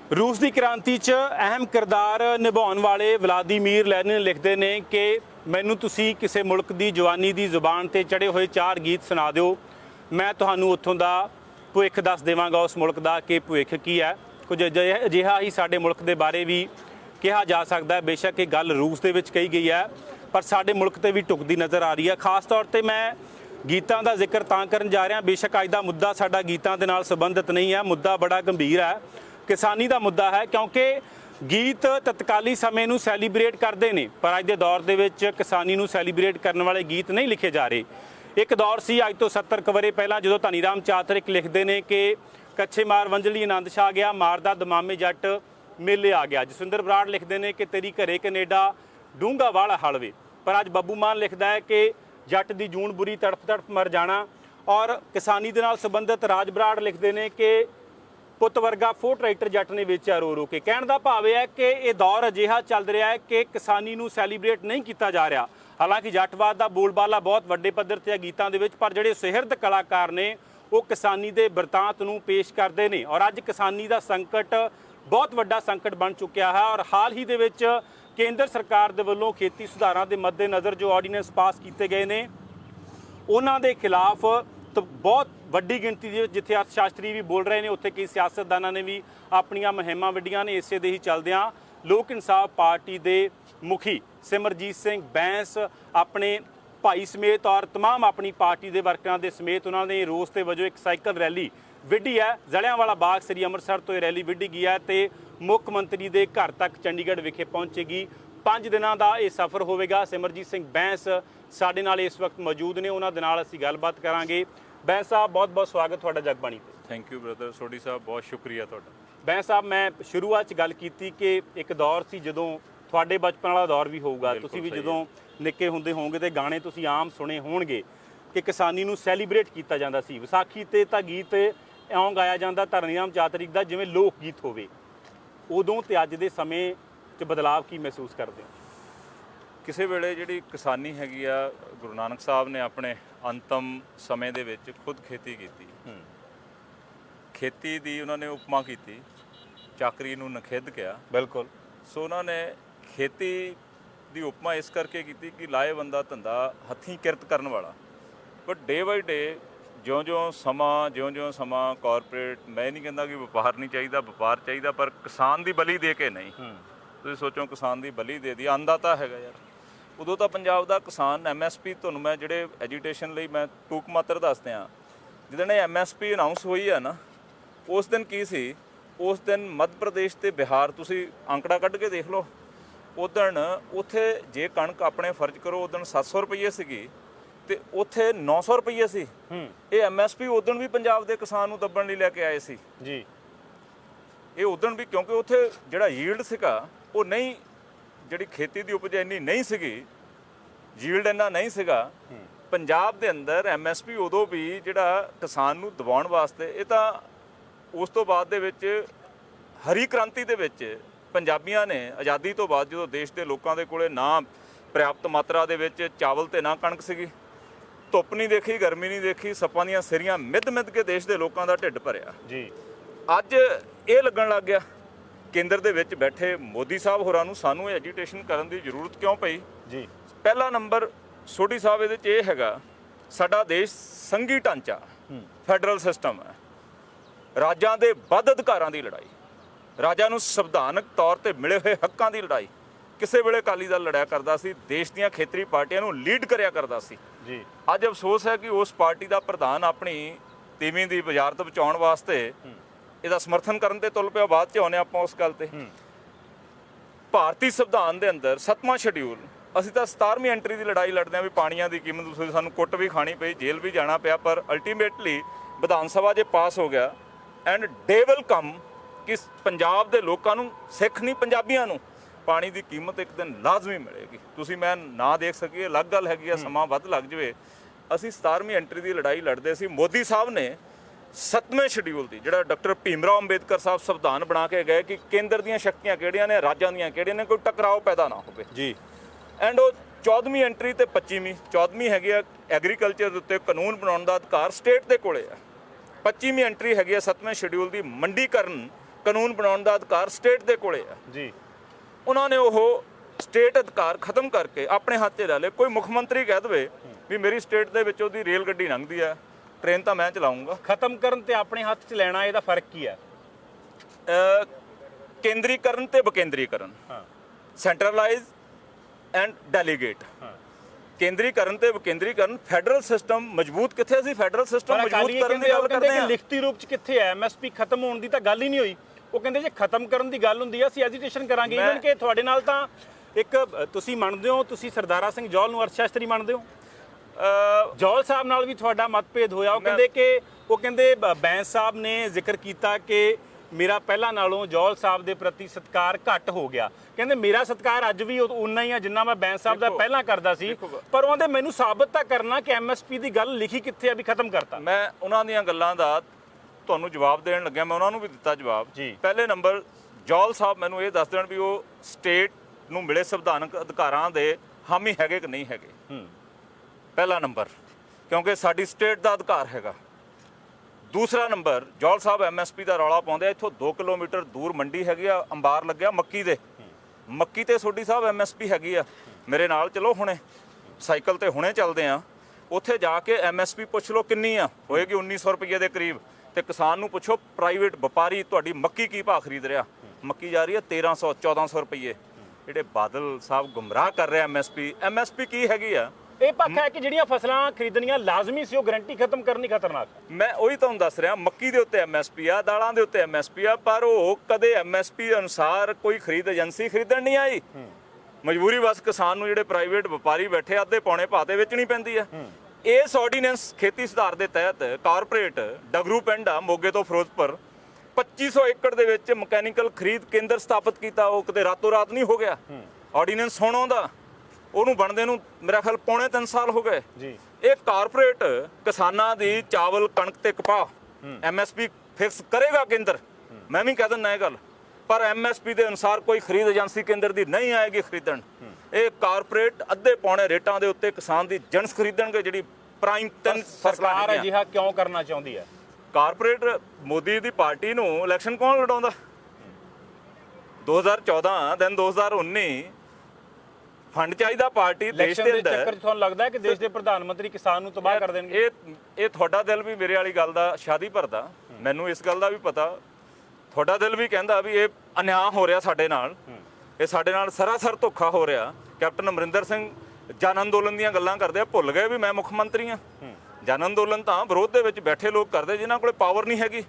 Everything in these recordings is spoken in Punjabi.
रूस की क्रांति च अहम किरदार निभाने वाले व्लादिमीर लेनिन लिखते हैं कि मैनू तुसी किसी मुल्क की जवानी की जुबान से चढ़े हुए 4 गीत सुना दो, मैं तुहानू उत्थों का भविख दस देवांगा उस मुल्क का कि भविख की है। कुछ अजिहा ही साडे मुल्क के बारे भी कहा जा सकता है। बेशक ये गल रूस के कही गई है पर साडे मुल्क ते भी टुकदी नज़र आ रही है। खास तौर पर मैं गीतों का जिक्र तां करन जा रहा, बेशक अज दा मुद्दा साडा गीतों के नाल संबंधित नहीं है, मुद्दा बड़ा गंभीर है, किसानी का मुद्दा है। क्योंकि गीत तत्काली समय नूं सैलीब्रेट करते हैं पर अज के दौर दे विच किसानी नूं सैलीब्रेट करने वाले गीत नहीं लिखे जा रहे। एक दौर सी अज तो 70 वरे पहला जो धनीराम चातरिक लिखते हैं कि कच्छे मार वंजली आनंद छा गया, मारदा दमामे जट मेले आ गया। जसविंदर बराड़ लिखते हैं कि तेरी घरे कनेडा डूंगा वाला हलवे। पर अज बब्बू मान लिखता है कि जट दी जून बुरी तड़फ तड़फ मर जाना। और किसानी दे नाल संबंधित राज बराड़ लिखते हैं कि पुत वर्गा फो ट्रैक्टर जट ने वेचा रो रो के। कहने का भाव है कि यह दौर अजिहा चल रहा है कि किसानी नूं सैलीब्रेट नहीं किया जा रहा। हालांकि जटवाद का बोलबाला बहुत वड्डे पद्धर ते गीतों के पर जिहड़े सुहिरद कलाकार ने वो किसानी के बिरतांत नूं पेश करते हैं। और अज किसानी का संकट बहुत वड्डा संकट बन चुकिया है। और हाल ही दे विच केंद्र सरकार दे वल्लों खेती सुधारां दे मद्देनज़र जो ऑर्डीनेंस पास किए गए हैं उन्हां दे खिलाफ तो बहुत वड्डी गिणती दे जिथे अर्थशास्त्री भी बोल रहे हैं, उत्थे कई सियासतदानां ने भी अपनियां मुहिमां वड्डियां ने। इसे दे ही चलदियां लोक इंसाफ पार्टी के मुखी सिमरजीत सिंह बैंस अपने भाई समेत और तमाम अपनी पार्टी के वर्करां दे समेत उन्होंने रोस के वजों एक साइकिल रैली विढ़ी है। जलियांवाला बाग श्री अंमृतसर तो यह रैली विढ़ी गई है तो मुख मंत्री के घर तक चंडीगढ़ विखे पहुँचेगी। 5 दिनों का यह सफ़र होगा। सिमरजीत सिंह बैंस साडे नाल इस वक्त मौजूद ने, उन्होंने नाल असीं गलबात करांगे। बैंस साहब बहुत बहुत स्वागत तुहाडा जगबाणी ते। थैंक यू ब्रदर सोडी साहब, बहुत शुक्रिया तुहाडा। बैंस साहब मैं शुरुआत गल की कि एक दौर सी जदों तुहाडे बचपन वाला दौर भी होऊगा, तुसीं भी जदों निक्के हुंदे होवोगे तो गाने तुसीं आम सुने होणगे कि किसानी नूं सैलीब्रेट किया जाता सी। विसाखी ते तां गीत इउं गाया जाता धनीराम चातरिक दा जिवें लोक गीत होवे। उदों ते अज दे समय च बदलाव की महसूस करते हो? किसी वेले जिहड़ी किसानी हैगी आ, गुरु नानक साहब ने अपने अंतम समय दे विच खुद खेती की। खेती दी उन्होंने उपमा की, चाकरी नूं नखिद्ध किया। बिल्कुल। सो उन्होंने खेती दी उपमा इस करके की कि लाए बंदा धंधा हत्थीं किरत करन वाला। बट डे बाई डे ज्यों ज्यों समा कॉरपोरेट, मैं नहीं कहता कि व्यापार नहीं चाहिए, व्यापार चाहिए पर किसान की बली दे के नहीं। तुसीं सोचो किसान की बली दे दी, अन्नदाता हैगा यार। उदों तो पंजाब का किसान MSP तुहानूं मैं जिहड़े एजुटेशन लई मैं टूक मात्र दस दियां, जिदण MSP अनाउंस हुई है ना उस दिन की सी, उस दिन मध्य प्रदेश ते बिहार तुसीं आंकड़ा कढ के देख लो। उदण उत्थे जे कणक अपने फर्ज करो उदण 700 रुपये सीगी ते उत्थे 900 रुपये सी। ये MSP उदण भी पंजाब के किसान नूं दब्बण लई लैके आए सी जी। ये उदण भी क्योंकि उत्थे जिहड़ा यील्ड सीगा वो नहीं, जिहड़ी खेती की उपज इन्नी नहीं सीगी, यील्ड इन्ना नहीं सीगा। पंजाब दे अंदर MSP उदों भी जिहड़ा किसान नूं दबाउण वास्ते, ये तां उस तो बाद दे विच हरी क्रांति दे विच पंजाबियां ने आज़ादी तो बाद जो देश के लोगों के कोले ना पर्याप्त मात्रा दे विच चावल ते ना कणक सीगी, धुप्प नहीं देखी, गर्मी नहीं देखी, सप्पां दीयां सिरियां मिध के देश के लोगों का ढिड भरिया जी। अज ये लगन लग गया केंद्र दे विच बैठे मोदी साहब होरां नूं सानूं एजुटेशन करन दी जरूरत क्यों पई जी। पहला नंबर सोडी साहब इहदे च यह हैगा, साडा देश संघी ढांचा फैडरल सिस्टम है, राजां दे ਵੱਧ अधिकारां दी लड़ाई, राजा नूं संविधानक तौर ते मिले हुए हक्कां दी लड़ाई किसी वेले अकाली दल लड़िया करदा सी, देश दीयां खेतरी पार्टियां नूं लीड करिया करदा सी जी। अज अफसोस है कि उस पार्टी का प्रधान अपनी तीवीं दी वजारत बचाउण वास्ते ਇਹਦਾ ਸਮਰਥਨ ਕਰਨ ਤੇ ਤੁਲ ਪਿਆ। ਬਾਅਦ 'ਚ ਆਉਂਦੇ ਆਪਾਂ ਉਸ ਗੱਲ ਤੇ। ਭਾਰਤੀ ਸੰਵਿਧਾਨ ਦੇ ਅੰਦਰ 7ਵਾਂ ਸ਼ਡਿਊਲ, ਅਸੀਂ ਤਾਂ 17ਵੀਂ ਐਂਟਰੀ ਦੀ ਲੜਾਈ ਲੜਦੇ ਹਾਂ ਵੀ ਪਾਣੀਆਂ ਦੀ ਕੀਮਤ ਤੁਸੀਂ ਸਾਨੂੰ ਕੁੱਟ ਵੀ ਖਾਣੀ ਪਈ, ਜੇਲ੍ਹ ਵੀ ਜਾਣਾ ਪਿਆ, ਪਰ ਅਲਟੀਮੇਟਲੀ ਵਿਧਾਨ ਸਭਾ 'ਚ ਪਾਸ ਹੋ ਗਿਆ। ਐਂਡ ਡੇ ਵਿਲ ਕਮ ਕਿ ਪੰਜਾਬ ਦੇ ਲੋਕਾਂ ਨੂੰ, ਸਿੱਖ ਨਹੀਂ ਪੰਜਾਬੀਆਂ ਨੂੰ ਪਾਣੀ ਦੀ ਕੀਮਤ ਇੱਕ ਦਿਨ ਲਾਜ਼ਮੀ ਮਿਲੇਗੀ। ਤੁਸੀਂ ਮੈਂ ਨਾ ਦੇਖ ਸਕੀਏ ਅਲੱਗ ਗੱਲ ਹੈਗੀ ਆ, ਸਮਾਂ ਵੱਧ ਲੱਗ ਜਾਵੇ। ਅਸੀਂ 17ਵੀਂ ਐਂਟਰੀ ਦੀ ਲੜਾਈ ਲੜਦੇ ਸੀ। ਮੋਦੀ ਸਾਹਿਬ ਨੇ 7वें ਸ਼ਡਿਊਲ ਦੀ ਜਿਹੜਾ ਡਾਕਟਰ ਭੀਮ ਰਾਓ ਅੰਬੇਦਕਰ ਸਾਹਿਬ ਸੰਵਿਧਾਨ ਬਣਾ ਕੇ ਗਏ ਕਿ ਕੇਂਦਰ ਦੀਆਂ ਸ਼ਕਤੀਆਂ ਕਿਹੜੀਆਂ ਨੇ, ਰਾਜਾਂ ਦੀਆਂ ਕਿਹੜੀਆਂ ਨੇ, ਕੋਈ ਟਕਰਾਓ ਪੈਦਾ ਨਾ ਹੋਵੇ ਜੀ। ਐਂਡ ਉਹ 14ਵੀਂ ਐਂਟਰੀ ਤੇ 25ਵੀਂ, 14ਵੀਂ ਹੈਗੀ ਆ ਐਗਰੀਕਲਚਰ ਦੇ ਉੱਤੇ ਕਾਨੂੰਨ ਬਣਾਉਣ ਦਾ ਅਧਿਕਾਰ ਸਟੇਟ ਦੇ ਕੋਲੇ ਆ। 25ਵੀਂ ਐਂਟਰੀ ਹੈਗੀ ਆ 7ਵੇਂ ਸ਼ਡਿਊਲ ਦੀ ਮੰਡੀਕਰਨ ਕਾਨੂੰਨ ਬਣਾਉਣ ਦਾ ਅਧਿਕਾਰ ਸਟੇਟ ਦੇ ਕੋਲੇ ਆ ਜੀ। ਉਹਨਾਂ ਨੇ ਉਹ ਸਟੇਟ ਅਧਿਕਾਰ ਖਤਮ ਕਰਕੇ ਆਪਣੇ ਹੱਥ 'ਚ ਲੈ ਲਏ। ਕੋਈ ਮੁੱਖ ਮੰਤਰੀ ਕਹਿ ਦੇਵੇ ਵੀ ਮੇਰੀ ਸਟੇਟ ਦੇ ਵਿੱਚ ਉਹਦੀ ਰੇਲ ਗੱਡੀ ਲੰਘਦੀ ਆ, ਟ੍ਰੇਨ ਤਾਂ ਮੈਂ ਚਲਾਉਂਗਾ। ਖਤਮ ਕਰਨ ਤੇ ਆਪਣੇ ਹੱਥ 'ਚ ਲੈਣਾ, ਇਹਦਾ ਫਰਕ ਕੀ ਹੈ? ਕੇਂਦਰੀਕਰਨ ਤੇ ਵਿਕੇਂਦਰੀਕਰਨ, ਹਾਂ, ਸੈਂਟਰਲਾਈਜ਼ ਐਂਡ ਡੈਲੀਗੇਟ। ਕੇਂਦਰੀਕਰਨ ਤੇ ਵਿਕੇਂਦਰੀਕਰਨ, ਫੈਡਰਲ ਸਿਸਟਮ ਮਜ਼ਬੂਤ ਕਿੱਥੇ? ਅਸੀਂ ਫੈਡਰਲ ਸਿਸਟਮ ਮਜ਼ਬੂਤ ਕਰਨ ਦੀ ਗੱਲ ਕਰਦੇ ਹਾਂ। ਲਿਖਤੀ ਰੂਪ 'ਚ ਕਿੱਥੇ ਹੈ? ਐਮਐਸਪੀ ਖਤਮ ਹੋਣ ਦੀ ਤਾਂ ਗੱਲ ਹੀ ਨਹੀਂ ਹੋਈ। ਉਹ ਕਹਿੰਦੇ ਜੇ ਖਤਮ ਕਰਨ ਦੀ ਗੱਲ ਹੁੰਦੀ ਹੈ ਅਸੀਂ ਐਜੀਟੇਸ਼ਨ ਕਰਾਂਗੇ। ਇਵਨ ਕਿ ਤੁਹਾਡੇ ਨਾਲ ਤਾਂ ਇੱਕ ਤੁਸੀਂ ਮੰਨਦੇ ਹੋ, ਤੁਸੀਂ ਸਰਦਾਰਾ ਸਿੰਘ ਜੌਹਲ ਨੂੰ ਅਰਥਸ਼ਾਸਤਰੀ ਮੰਨਦੇ ਹੋ। ਜੌਹਲ ਸਾਹਿਬ ਨਾਲ ਵੀ ਤੁਹਾਡਾ ਮਤਭੇਦ ਹੋਇਆ। ਉਹ ਕਹਿੰਦੇ ਬੈਂਸ ਸਾਹਿਬ ਨੇ ਜ਼ਿਕਰ ਕੀਤਾ ਕਿ ਮੇਰਾ ਪਹਿਲਾਂ ਨਾਲੋਂ ਜੌਹਲ ਸਾਹਿਬ ਦੇ ਪ੍ਰਤੀ ਸਤਿਕਾਰ ਘੱਟ ਹੋ ਗਿਆ। ਕਹਿੰਦੇ ਮੇਰਾ ਸਤਿਕਾਰ ਅੱਜ ਵੀ ਉਨਾ ਹੀ ਆ ਜਿੰਨਾ ਮੈਂ ਬੈਂਸ ਸਾਹਿਬ ਦਾ ਪਹਿਲਾਂ ਕਰਦਾ ਸੀ, ਪਰ ਉਹਦੇ ਮੈਨੂੰ ਸਾਬਤ ਤਾਂ ਕਰਨਾ ਕਿ ਐਮਐਸਪੀ ਦੀ ਗੱਲ ਲਿਖੀ ਕਿੱਥੇ ਆ ਵੀ ਖਤਮ ਕਰਤਾ। ਮੈਂ ਉਹਨਾਂ ਦੀਆਂ ਗੱਲਾਂ ਦਾ ਤੁਹਾਨੂੰ ਜਵਾਬ ਦੇਣ ਲੱਗਿਆ, ਮੈਂ ਉਹਨਾਂ ਨੂੰ ਵੀ ਦਿੱਤਾ ਜਵਾਬ। ਪਹਿਲੇ ਨੰਬਰ ਜੌਹਲ ਸਾਹਿਬ ਮੈਨੂੰ ਇਹ ਦੱਸ ਦੇਣ ਵੀ ਉਹ ਸਟੇਟ ਨੂੰ ਮਿਲੇ ਸੰਵਿਧਾਨਕ ਅਧਿਕਾਰਾਂ ਦੇ ਹਾਮੀ ਹੈਗੇ ਕਿ ਨਹੀਂ ਹੈਗੇ। ਪਹਿਲਾ ਨੰਬਰ, ਕਿਉਂਕਿ ਸਾਡੀ ਸਟੇਟ ਦਾ ਅਧਿਕਾਰ ਹੈਗਾ। ਦੂਸਰਾ ਨੰਬਰ, ਜੌਹਲ ਸਾਹਿਬ ਐਮਐਸਪੀ ਦਾ ਰੌਲਾ ਪਾਉਂਦੇ ਆ। ਇੱਥੋਂ 2 ਕਿਲੋਮੀਟਰ ਦੂਰ ਮੰਡੀ ਹੈਗੀ ਆ, ਅੰਬਾਰ ਲੱਗਿਆ ਮੱਕੀ ਦੇ। ਮੱਕੀ ਤੇ ਸੋਢੀ ਸਾਹਿਬ ਐਮਐਸਪੀ ਹੈਗੀ ਆ, ਮੇਰੇ ਨਾਲ ਚਲੋ ਹੁਣੇ ਸਾਈਕਲ ਤੇ ਹੁਣੇ ਚੱਲਦੇ ਆ। ਉੱਥੇ ਜਾ ਕੇ ਐਮਐਸਪੀ ਪੁੱਛ ਲਓ ਕਿੰਨੀ ਆ, ਹੋਏਗੀ 1900 ਰੁਪਏ ਦੇ ਕਰੀਬ। ਤੇ ਕਿਸਾਨ ਨੂੰ ਪੁੱਛੋ ਪ੍ਰਾਈਵੇਟ ਵਪਾਰੀ ਤੁਹਾਡੀ ਮੱਕੀ ਕੀ ਭਾਅ ਖਰੀਦ ਰਿਹਾ, ਮੱਕੀ ਜਾ ਰਹੀ ਹੈ 1300 1400 ਰੁਪਏ। ਜਿਹੜੇ ਬਾਦਲ ਸਾਹਿਬ ਗੁੰਮਰਾਹ ਕਰ ਰਹੇ ਐਮਐਸਪੀ ਕੀ ਹੈਗੀ ਆ? ਇਹ ਪੱਖ ਹੈ ਕਿ ਜਿਹੜੀਆਂ ਫਸਲਾਂ ਖਰੀਦਣੀਆਂ ਲਾਜ਼ਮੀ ਸੀ ਉਹ ਗਰੰਟੀ ਖਤਮ ਕਰਨੀ ਖਤਰਨਾਕ ਹੈ। ਮੈਂ ਉਹੀ ਤੁਹਾਨੂੰ ਦੱਸ ਰਿਹਾ, ਮੱਕੀ ਦੇ ਉੱਤੇ ਐਮਐਸਪੀ ਆ, ਦਾਲਾਂ ਦੇ ਉੱਤੇ ਐਮਐਸਪੀ ਆ, ਪਰ ਉਹ ਕਦੇ ਐਮਐਸਪੀ ਅਨੁਸਾਰ ਕੋਈ ਖਰੀਦ ਏਜੰਸੀ ਖਰੀਦਣ ਨਹੀਂ ਆਈ। ਮਜਬੂਰੀ ਬਸ ਕਿਸਾਨ ਨੂੰ ਜਿਹੜੇ ਪ੍ਰਾਈਵੇਟ ਵਪਾਰੀ ਬੈਠੇ ਅੱਧੇ ਪੌਣੇ ਭਾਅ ਤੇ ਵੇਚਣੀ ਪੈਂਦੀ ਆ। ਇਸ ਆਰਡੀਨੈਂਸ ਖੇਤੀ ਸੁਧਾਰ ਦੇ ਤਹਿਤ ਕਾਰਪੋਰੇਟ ਡਗਰੂ ਪਿੰਡ ਆ ਮੋਗੇ ਤੋਂ ਫਿਰੋਜ਼ਪੁਰ 2500 ਏਕੜ ਦੇ ਵਿੱਚ ਮਕੈਨੀਕਲ ਖਰੀਦ ਕੇਂਦਰ ਸਥਾਪਿਤ ਕੀਤਾ। ਉਹ ਕਿਤੇ ਰਾਤੋਂ ਰਾਤ ਨਹੀਂ ਹੋ ਗਿਆ। ਆਰਡੀਨੈਂਸ ਹੁਣ ਆਉਂਦਾ, ਉਹਨੂੰ ਬਣਦੇ ਨੂੰ ਮੇਰਾ ਖਿਆਲ ਪੌਣੇ 3 ਸਾਲ ਹੋ ਗਏ ਜੀ। ਇਹ ਕਾਰਪੋਰੇਟ ਕਿਸਾਨਾਂ ਦੀ ਚਾਵਲ ਕਣਕ ਤੇ ਕਪਾਹ ਐਮਐਸਪੀ ਫਿਕਸ ਕਰੇਗਾ ਕੇਂਦਰ। ਮੈਂ ਵੀ ਕਹਿ ਦਿੰਦਾ ਇਹ ਗੱਲ, ਪਰ ਐਮਐਸਪੀ ਦੇ ਅਨੁਸਾਰ ਕੋਈ ਖਰੀਦ ਏਜੰਸੀ ਕੇਂਦਰ ਦੀ ਨਹੀਂ ਆਏਗੀ ਖਰੀਦਣ। ਇਹ ਕਾਰਪੋਰੇਟ ਅੱਧੇ ਪੌਣੇ ਰੇਟਾਂ ਦੇ ਉੱਤੇ ਕਿਸਾਨ ਦੀ ਜਿਣਸ ਖਰੀਦਣਗੇ, ਜਿਹੜੀ ਪ੍ਰਾਈਮ 3 ਸਰਕਾਰ ਅਜਿਹਾ ਕਿਉਂ ਕਰਨਾ ਚਾਹੁੰਦੀ ਹੈ? ਕਾਰਪੋਰੇਟ ਮੋਦੀ ਦੀ ਪਾਰਟੀ ਨੂੰ ਇਲੈਕਸ਼ਨ ਕੌਣ ਲੜਾਉਂਦਾ? 2014 ਦਿਨ 2019 ਫੰਡ ਚਾਹੀਦਾ ਪਾਰਟੀ ਦੇਸ਼ ਦੇ ਅੰਦਰ। ਚੱਕਰ ਤੁਹਾਨੂੰ ਲੱਗਦਾ ਹੈ ਕਿ ਦੇਸ਼ ਦੇ ਪ੍ਰਧਾਨ ਮੰਤਰੀ ਕਿਸਾਨ ਨੂੰ ਤਬਾਹ ਕਰ ਦੇਣਗੇ? ਇਹ ਤੁਹਾਡਾ ਦਿਲ ਵੀ ਮੇਰੇ ਵਾਲੀ ਗੱਲ ਦਾ ਸ਼ਾਦੀ ਭਰਦਾ, ਮੈਨੂੰ ਇਸ ਗੱਲ ਦਾ ਵੀ ਪਤਾ। ਤੁਹਾਡਾ ਦਿਲ ਵੀ ਕਹਿੰਦਾ ਵੀ ਇਹ ਅਨਿਆਂ ਹੋ ਰਿਹਾ ਸਾਡੇ ਨਾਲ, ਇਹ ਸਾਡੇ ਨਾਲ ਸਰਾਸਰ ਧੋਖਾ ਹੋ ਰਿਹਾ। ਕੈਪਟਨ ਅਮਰਿੰਦਰ ਸਿੰਘ ਜਨ ਅੰਦੋਲਨ ਦੀਆਂ ਗੱਲਾਂ ਕਰਦੇ ਆ, ਭੁੱਲ ਗਏ ਵੀ ਮੈਂ ਮੁੱਖ ਮੰਤਰੀ ਆ। ਜਨ ਅੰਦੋਲਨ ਤਾਂ ਵਿਰੋਧ ਦੇ ਵਿੱਚ ਬੈਠੇ ਲੋਕ ਕਰਦੇ ਜਿਨ੍ਹਾਂ ਕੋਲੇ ਪਾਵਰ ਨਹੀਂ ਹੈਗੀ।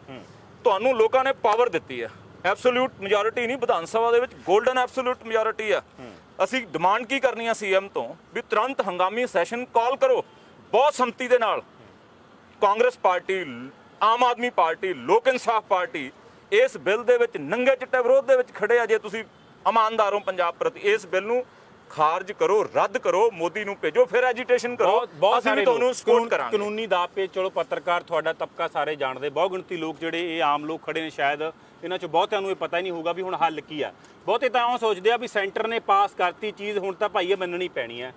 ਤੁਹਾਨੂੰ ਲੋਕਾਂ ਨੇ ਪਾਵਰ ਦਿੱਤੀ ਆ, ਐਬਸੋਲੂਟ ਮੈਜੋਰਿਟੀ ਨਹੀਂ, ਵਿਧਾਨ ਸਭਾ ਦੇ ਵਿੱਚ ਗੋਲਡਨ ਐਬਸੋਲੂਟ ਮੈਜੋਰਿਟੀ ਆ। ਅਸੀਂ ਡਿਮਾਂਡ ਕੀ ਕਰਨੀ ਆ ਸੀਐਮ ਤੋਂ ਵੀ ਤੁਰੰਤ ਹੰਗਾਮੀ ਸੈਸ਼ਨ ਕਾਲ ਕਰੋ ਬਹੁਤ ਸੰਮਤੀ ਦੇ ਨਾਲ। ਕਾਂਗਰਸ ਪਾਰਟੀ, ਆਮ ਆਦਮੀ ਪਾਰਟੀ, ਲੋਕ ਇਨਸਾਫ ਪਾਰਟੀ ਇਸ ਬਿੱਲ ਦੇ ਵਿੱਚ ਨੰਗੇ ਚਿੱਟੇ ਵਿਰੋਧ ਦੇ ਵਿੱਚ ਖੜੇ ਆ। ਜੇ ਤੁਸੀਂ ਇਮਾਨਦਾਰ ਹੋ ਪੰਜਾਬ ਪ੍ਰਤੀ, ਇਸ ਬਿੱਲ ਨੂੰ ਖਾਰਜ ਕਰੋ, ਰੱਦ ਕਰੋ, ਮੋਦੀ ਨੂੰ ਭੇਜੋ, ਫਿਰ ਐਜੀਟੇਸ਼ਨ ਕਰੋ। ਅਸੀਂ ਵੀ ਤੁਹਾਨੂੰ ਸਪੋਰਟ ਕਰਾਂਗੇ। ਕਾਨੂੰਨੀ ਦਾਅ ਪੇਚ, ਚਲੋ ਪੱਤਰਕਾਰ ਤੁਹਾਡਾ ਤਬਕਾ ਸਾਰੇ ਜਾਣਦੇ, ਬਹੁਤ ਗਿਣਤੀ ਲੋਕ ਜਿਹੜੇ ਇਹ ਆਮ ਲੋਕ ਖੜੇ ਨੇ, ਸ਼ਾਇਦ ਇਹਨਾਂ 'ਚੋਂ ਬਹੁਤਿਆਂ ਨੂੰ ਇਹ ਪਤਾ ਹੀ ਨਹੀਂ ਹੋਊਗਾ ਵੀ ਹੁਣ ਹੱਲ ਕੀ ਆ। ਬਹੁਤੇ ਤਾਂ ਉਹ ਸੋਚਦੇ ਆ ਵੀ ਸੈਂਟਰ ਨੇ ਪਾਸ ਕਰਤੀ ਚੀਜ਼, ਹੁਣ ਤਾਂ ਭਾਈ ਇਹ ਮੰਨਣੀ ਪੈਣੀ ਹੈ।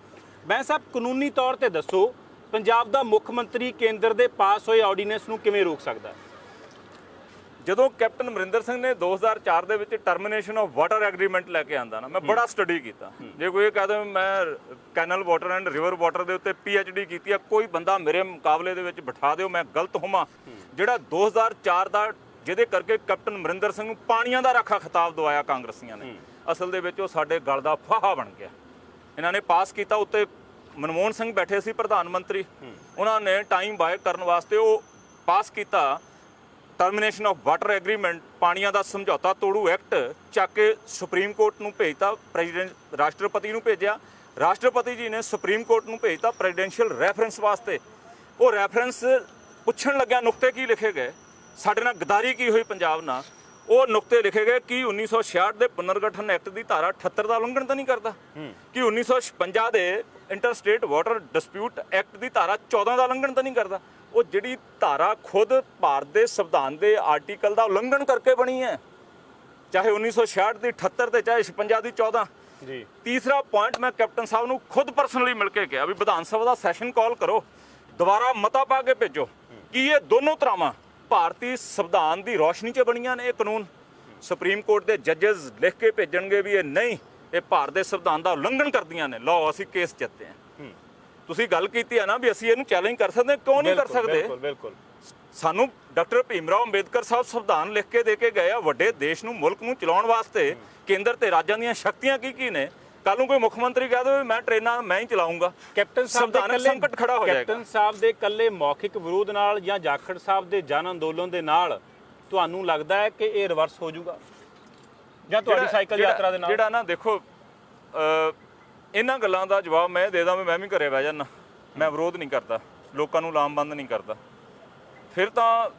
ਬੈਂਸ ਸਾਹਿਬ, ਕਾਨੂੰਨੀ ਤੌਰ ਤੇ ਦੱਸੋ, ਪੰਜਾਬ ਦਾ ਮੁੱਖ ਮੰਤਰੀ ਕੇਂਦਰ ਦੇ ਪਾਸ ਹੋਏ ਆਰਡੀਨੈਂਸ ਨੂੰ ਕਿਵੇਂ ਰੋਕ ਸਕਦਾ? ਜਦੋਂ ਕੈਪਟਨ ਅਮਰਿੰਦਰ ਸਿੰਘ ਨੇ 2004 ਦੇ ਵਿੱਚ ਟਰਮੀਨੇਸ਼ਨ ਆਫ ਵਾਟਰ ਐਗਰੀਮੈਂਟ ਲੈ ਕੇ ਆਂਦਾ ਨਾ, ਮੈਂ ਬੜਾ ਸਟੱਡੀ ਕੀਤਾ। ਜੇ ਕੋਈ ਇਹ ਕਹਦੇ ਮੈਂ canal water and river water ਦੇ ਉੱਤੇ PhD ਕੀਤੀ ਆ, ਕੋਈ ਬੰਦਾ ਮੇਰੇ ਮੁਕਾਬਲੇ ਦੇ ਵਿੱਚ ਬਿਠਾ ਦਿਓ, ਮੈਂ ਗਲਤ ਹੋਵਾਂ। ਜਿਹੜਾ 2004 ਦਾ ਜਿਹਦੇ ਕਰਕੇ ਕੈਪਟਨ ਅਮਰਿੰਦਰ ਸਿੰਘ ਨੂੰ ਪਾਣੀਆਂ ਦਾ ਰਾਖਾ ਖਿਤਾਬ ਦਵਾਇਆ ਕਾਂਗਰਸੀਆਂ ਨੇ, ਅਸਲ ਦੇ ਵਿੱਚ ਉਹ ਸਾਡੇ ਗਲ ਦਾ ਫਾਹਾ ਬਣ ਗਿਆ। ਇਹਨਾਂ ਨੇ ਪਾਸ ਕੀਤਾ, ਉੱਤੇ ਮਨਮੋਹਨ ਸਿੰਘ ਬੈਠੇ ਸੀ ਪ੍ਰਧਾਨ ਮੰਤਰੀ, ਉਹਨਾਂ ਨੇ ਟਾਈਮ ਬਾਏ ਕਰਨ ਵਾਸਤੇ ਉਹ ਪਾਸ ਕੀਤਾ ਟਰਮੀਨੇਸ਼ਨ ਆਫ ਵਾਟਰ ਐਗਰੀਮੈਂਟ, ਪਾਣੀਆਂ ਦਾ ਸਮਝੌਤਾ ਤੋੜੂ ਐਕਟ, ਚੱਕ ਕੇ ਸੁਪਰੀਮ ਕੋਰਟ ਨੂੰ ਭੇਜਤਾ। ਰਾਸ਼ਟਰਪਤੀ ਨੂੰ ਭੇਜਿਆ, ਰਾਸ਼ਟਰਪਤੀ ਜੀ ਨੇ ਸੁਪਰੀਮ ਕੋਰਟ ਨੂੰ ਭੇਜਤਾ ਪ੍ਰੈਜ਼ੀਡੈਂਸ਼ੀਅਲ ਰੈਫਰੈਂਸ ਵਾਸਤੇ। ਉਹ ਰੈਫਰੈਂਸ ਪੁੱਛਣ ਲੱਗਿਆ ਨੁਕਤੇ ਕੀ ਲਿਖੇ ਗਏ, ਸਾਡੇ ਨਾਲ ਗਦਾਰੀ ਕੀ ਹੋਈ ਪੰਜਾਬ ਨਾਲ। ਉਹ ਨੁਕਤੇ ਲਿਖੇ ਗਏ ਕਿ 1966 ਦੇ ਪੁਨਰਗਠਨ ਐਕਟ ਦੀ ਧਾਰਾ 78 ਦਾ ਉਲੰਘਣ ਤਾਂ ਨਹੀਂ ਕਰਦਾ, ਕਿ 1956 ਦੇ ਇੰਟਰਸਟੇਟ ਵਾਟਰ ਡਿਸਪਿਊਟ ਐਕਟ ਦੀ ਧਾਰਾ 14 ਦਾ ਉਲੰਘਣ ਤਾਂ ਨਹੀਂ ਕਰਦਾ। ਉਹ ਜਿਹੜੀ ਧਾਰਾ ਖੁਦ ਭਾਰਤ ਦੇ ਸੰਵਿਧਾਨ ਦੇ ਆਰਟੀਕਲ ਦਾ ਉਲੰਘਣ ਕਰਕੇ ਬਣੀ ਹੈ, ਚਾਹੇ 1966 ਦੀ 78 ਤੇ ਚਾਹੇ 56 ਦੀ 14 ਜੀ। ਤੀਸਰਾ ਪੁਆਇੰਟ ਮੈਂ ਕੈਪਟਨ ਸਾਹਿਬ ਨੂੰ ਖੁਦ ਪਰਸਨਲੀ ਮਿਲ ਕੇ ਕਿਹਾ ਵੀ ਵਿਧਾਨ ਸਭਾ ਦਾ ਸੈਸ਼ਨ ਕਾਲ ਕਰੋ, ਦੁਬਾਰਾ ਮਤਾ ਪਾ ਕੇ ਭੇਜੋ ਕਿ ਇਹ ਦੋਨੋਂ ਧਰਾਵਾਂ ਭਾਰਤੀ ਸੰਵਿਧਾਨ ਦੀ ਰੌਸ਼ਨੀ 'ਚ ਬਣੀਆਂ ਨੇ ਇਹ ਕਾਨੂੰਨ। ਸੁਪਰੀਮ ਕੋਰਟ ਦੇ ਜੱਜਸ ਲਿਖ ਕੇ ਭੇਜਣਗੇ ਵੀ ਇਹ ਨਹੀਂ, ਇਹ ਭਾਰਤ ਦੇ ਸੰਵਿਧਾਨ ਦਾ ਉਲੰਘਣ ਕਰਦੀਆਂ ਨੇ, ਲਓ ਅਸੀਂ ਕੇਸ ਜਿੱਤਦੇ ਹਾਂ। ਤੁਸੀਂ ਗੱਲ ਕੀਤੀ ਹੈ ਨਾ ਵੀ ਅਸੀਂ ਇਹਨੂੰ ਚੈਲੰਜ ਕਰ ਸਕਦੇ, ਕਿਉਂ ਨਹੀਂ ਕਰ ਸਕਦੇ? ਬਿਲਕੁਲ ਬਿਲਕੁਲ। ਸਾਨੂੰ ਡਾਕਟਰ ਭੀਮ ਰਾਓ ਅੰਬੇਦਕਰ ਸਾਹਿਬ ਸੰਵਿਧਾਨ ਲਿਖ ਕੇ ਦੇ ਕੇ ਗਏ ਆ, ਵੱਡੇ ਦੇਸ਼ ਨੂੰ, ਮੁਲਕ ਨੂੰ ਚਲਾਉਣ ਵਾਸਤੇ ਕੇਂਦਰ ਤੇ ਰਾਜਾਂ ਦੀਆਂ ਸ਼ਕਤੀਆਂ ਕੀ ਨੇ। ਕੱਲ ਨੂੰ ਕੋਈ ਮੁੱਖ ਮੰਤਰੀ ਕਹਿ ਦੇਵੇ ਮੈਂ ਟ੍ਰੇਨਾਂ ਮੈਂ ਹੀ ਚਲਾਉਂਗਾ, ਕੈਪਟਨ ਸਾਹਿਬ ਦੇ ਸੰਵਿਧਾਨਕ ਸੰਕਟ ਖੜਾ ਹੋ ਜਾਏਗਾ। ਕੈਪਟਨ ਸਾਹਿਬ ਦੇ ਇਕੱਲੇ ਮੌਖਿਕ ਵਿਰੋਧ ਨਾਲ ਜਾਂ ਜਾਖੜ ਸਾਹਿਬ ਦੇ ਜਨ ਅੰਦੋਲਨ ਦੇ ਨਾਲ ਤੁਹਾਨੂੰ ਲੱਗਦਾ ਹੈ ਕਿ ਇਹ ਰਿਵਰਸ ਹੋ ਜਾਊਗਾ, ਜਾਂ ਤੁਹਾਡੀ ਸਾਈਕਲ ਯਾਤਰਾ ਦੇ ਨਾਲ? ਜਿਹੜਾ ਨਾ ਦੇਖੋ, ਇਹਨਾਂ ਗੱਲਾਂ ਦਾ ਜਵਾਬ ਮੈਂ ਦੇ ਦਾਂ ਵੀ ਮੈਂ ਵੀ ਘਰੇ ਬਹਿ ਜਾਣਾ, ਮੈਂ ਵਿਰੋਧ ਨਹੀਂ ਕਰਦਾ, ਲੋਕਾਂ ਨੂੰ ਲਾਮਬੰਦ ਨਹੀਂ ਕਰਦਾ, ਫਿਰ ਤਾਂ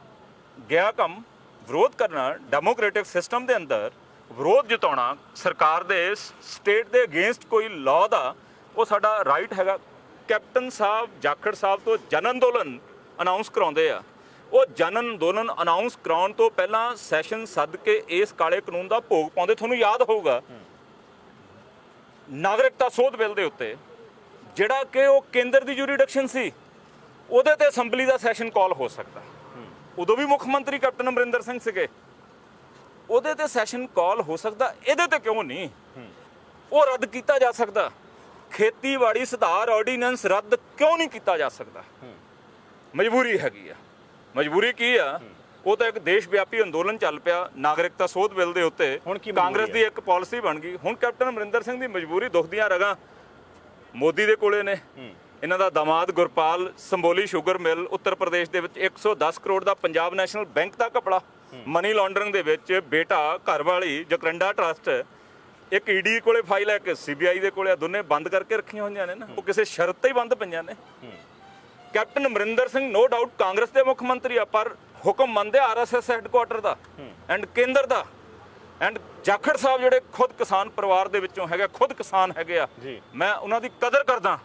ਗਿਆ ਕੰਮ। ਵਿਰੋਧ ਕਰਨਾ ਡੈਮੋਕ੍ਰੈਟਿਕ ਸਿਸਟਮ ਦੇ ਅੰਦਰ, ਵਿਰੋਧ ਜਤਾਉਣਾ ਸਰਕਾਰ ਦੇ, ਸਟੇਟ ਦੇ ਅਗੇਂਸਟ ਕੋਈ ਲਾਅ ਦਾ, ਉਹ ਸਾਡਾ ਰਾਈਟ ਹੈਗਾ। ਕੈਪਟਨ ਸਾਹਿਬ ਜਾਖੜ ਸਾਹਿਬ ਤੋਂ ਜਨ ਅੰਦੋਲਨ ਅਨਾਉਂਸ ਕਰਾਉਂਦੇ ਆ, ਉਹ ਜਨ ਅੰਦੋਲਨ ਅਨਾਉਂਸ ਕਰਾਉਣ ਤੋਂ ਪਹਿਲਾਂ ਸੈਸ਼ਨ ਸੱਦ ਕੇ ਇਸ ਕਾਲੇ ਕਾਨੂੰਨ ਦਾ ਭੋਗ ਪਾਉਂਦੇ। ਤੁਹਾਨੂੰ ਯਾਦ ਹੋਊਗਾ ਨਾਗਰਿਕਤਾ ਸੋਧ ਬਿੱਲ ਦੇ ਉੱਤੇ, ਜਿਹੜਾ ਕਿ ਉਹ ਕੇਂਦਰ ਦੀ ਜੂਰੀਡਿਕਸ਼ਨ ਸੀ, ਉਹਦੇ ਤੇ ਅਸੈਂਬਲੀ ਦਾ ਸੈਸ਼ਨ ਕਾਲ ਹੋ ਸਕਦਾ। ਉਦੋਂ ਵੀ ਮੁੱਖ ਮੰਤਰੀ ਕੈਪਟਨ ਅਮਰਿੰਦਰ ਸਿੰਘ ਸੀਗੇ, ਉਹਦੇ ਤੇ ਸੈਸ਼ਨ ਕਾਲ ਹੋ ਸਕਦਾ, ਇਹਦੇ ਤੇ ਕਿਉਂ ਨਹੀਂ? ਉਹ ਰੱਦ ਕੀਤਾ ਜਾ ਸਕਦਾ। ਖੇਤੀਬਾੜੀ ਸੁਧਾਰ ਆਰਡੀਨੈਂਸ ਰੱਦ ਕਿਉਂ ਨਹੀਂ ਕੀਤਾ ਜਾ ਸਕਦਾ? ਮਜਬੂਰੀ ਹੈਗੀ ਆ। ਮਜਬੂਰੀ ਕੀ ਆ? ਉਹ ਤਾਂ ਇੱਕ ਦੇਸ਼ ਵਿਆਪੀ ਅੰਦੋਲਨ ਚੱਲ ਪਿਆ ਨਾਗਰਿਕਤਾ ਸੋਧ ਬਿੱਲ ਦੇ ਉੱਤੇ, ਕਾਂਗਰਸ ਦੀ ਇੱਕ ਪਾਲਿਸੀ ਬਣ ਗਈ। ਹੁਣ ਕੈਪਟਨ ਅਮਰਿੰਦਰ ਸਿੰਘ ਦੀ ਮਜਬੂਰੀ ਦੁੱਖ ਦੀਆਂ ਰਗਾਂ ਮੋਦੀ ਦੇ ਕੋਲੇ ਨੇ। ਇਹਨਾਂ ਦਾ ਦਾਮਾਦ ਗੁਰਪਾਲ ਸੰਬੋਲੀ ਸ਼ੂਗਰ ਮਿਲ ਉੱਤਰ ਪ੍ਰਦੇਸ਼ ਦੇ ਵਿੱਚ 110 ਕਰੋੜ ਦਾ ਪੰਜਾਬ ਨੈਸ਼ਨਲ ਬੈਂਕ ਦਾ ਘਪਲਾ, ਮਨੀ ਲਾਂਡਰਿੰਗ ਦੇ ਵਿੱਚ ਬੇਟਾ ਘਰਵਾਲੀ ਜਕਰੰਡਾ ਟਰਸਟ, ਇੱਕ ਈਡੀ ਕੋਲੇ ਫਾਈਲ ਹੈ, ਇੱਕ ਸੀਬੀਆਈ ਦੇ ਕੋਲੇ, ਦੋਨੇ ਬੰਦ ਕਰਕੇ ਰੱਖੀਆਂ ਹੋਈਆਂ ਨੇ ਨਾ, ਉਹ ਕਿਸੇ ਸ਼ਰਤ ਤੇ ਹੀ ਬੰਦ ਪਈਆਂ ਨੇ। Captain Amarinder Singh no doubt Congress ਦੇ ਮੁੱਖ ਮੰਤਰੀ ਆ, ਪਰ ਹੁਕਮ ਮੰਨਦੇ ਆਰਐਸਐਸ ਹੈੱਡਕੁਆਟਰ ਦਾ ਐਂਡ ਕੇਂਦਰ ਦਾ। ਐਂਡ ਜਾਖੜ ਸਾਹਿਬ ਜਿਹੜੇ ਖੁਦ ਕਿਸਾਨ ਪਰਿਵਾਰ ਦੇ ਵਿੱਚੋਂ ਹੈਗੇ, ਖੁਦ ਕਿਸਾਨ ਹੈਗੇ ਆ, ਮੈਂ ਉਹਨਾਂ ਦੀ ਕਦਰ ਕਰਦਾ।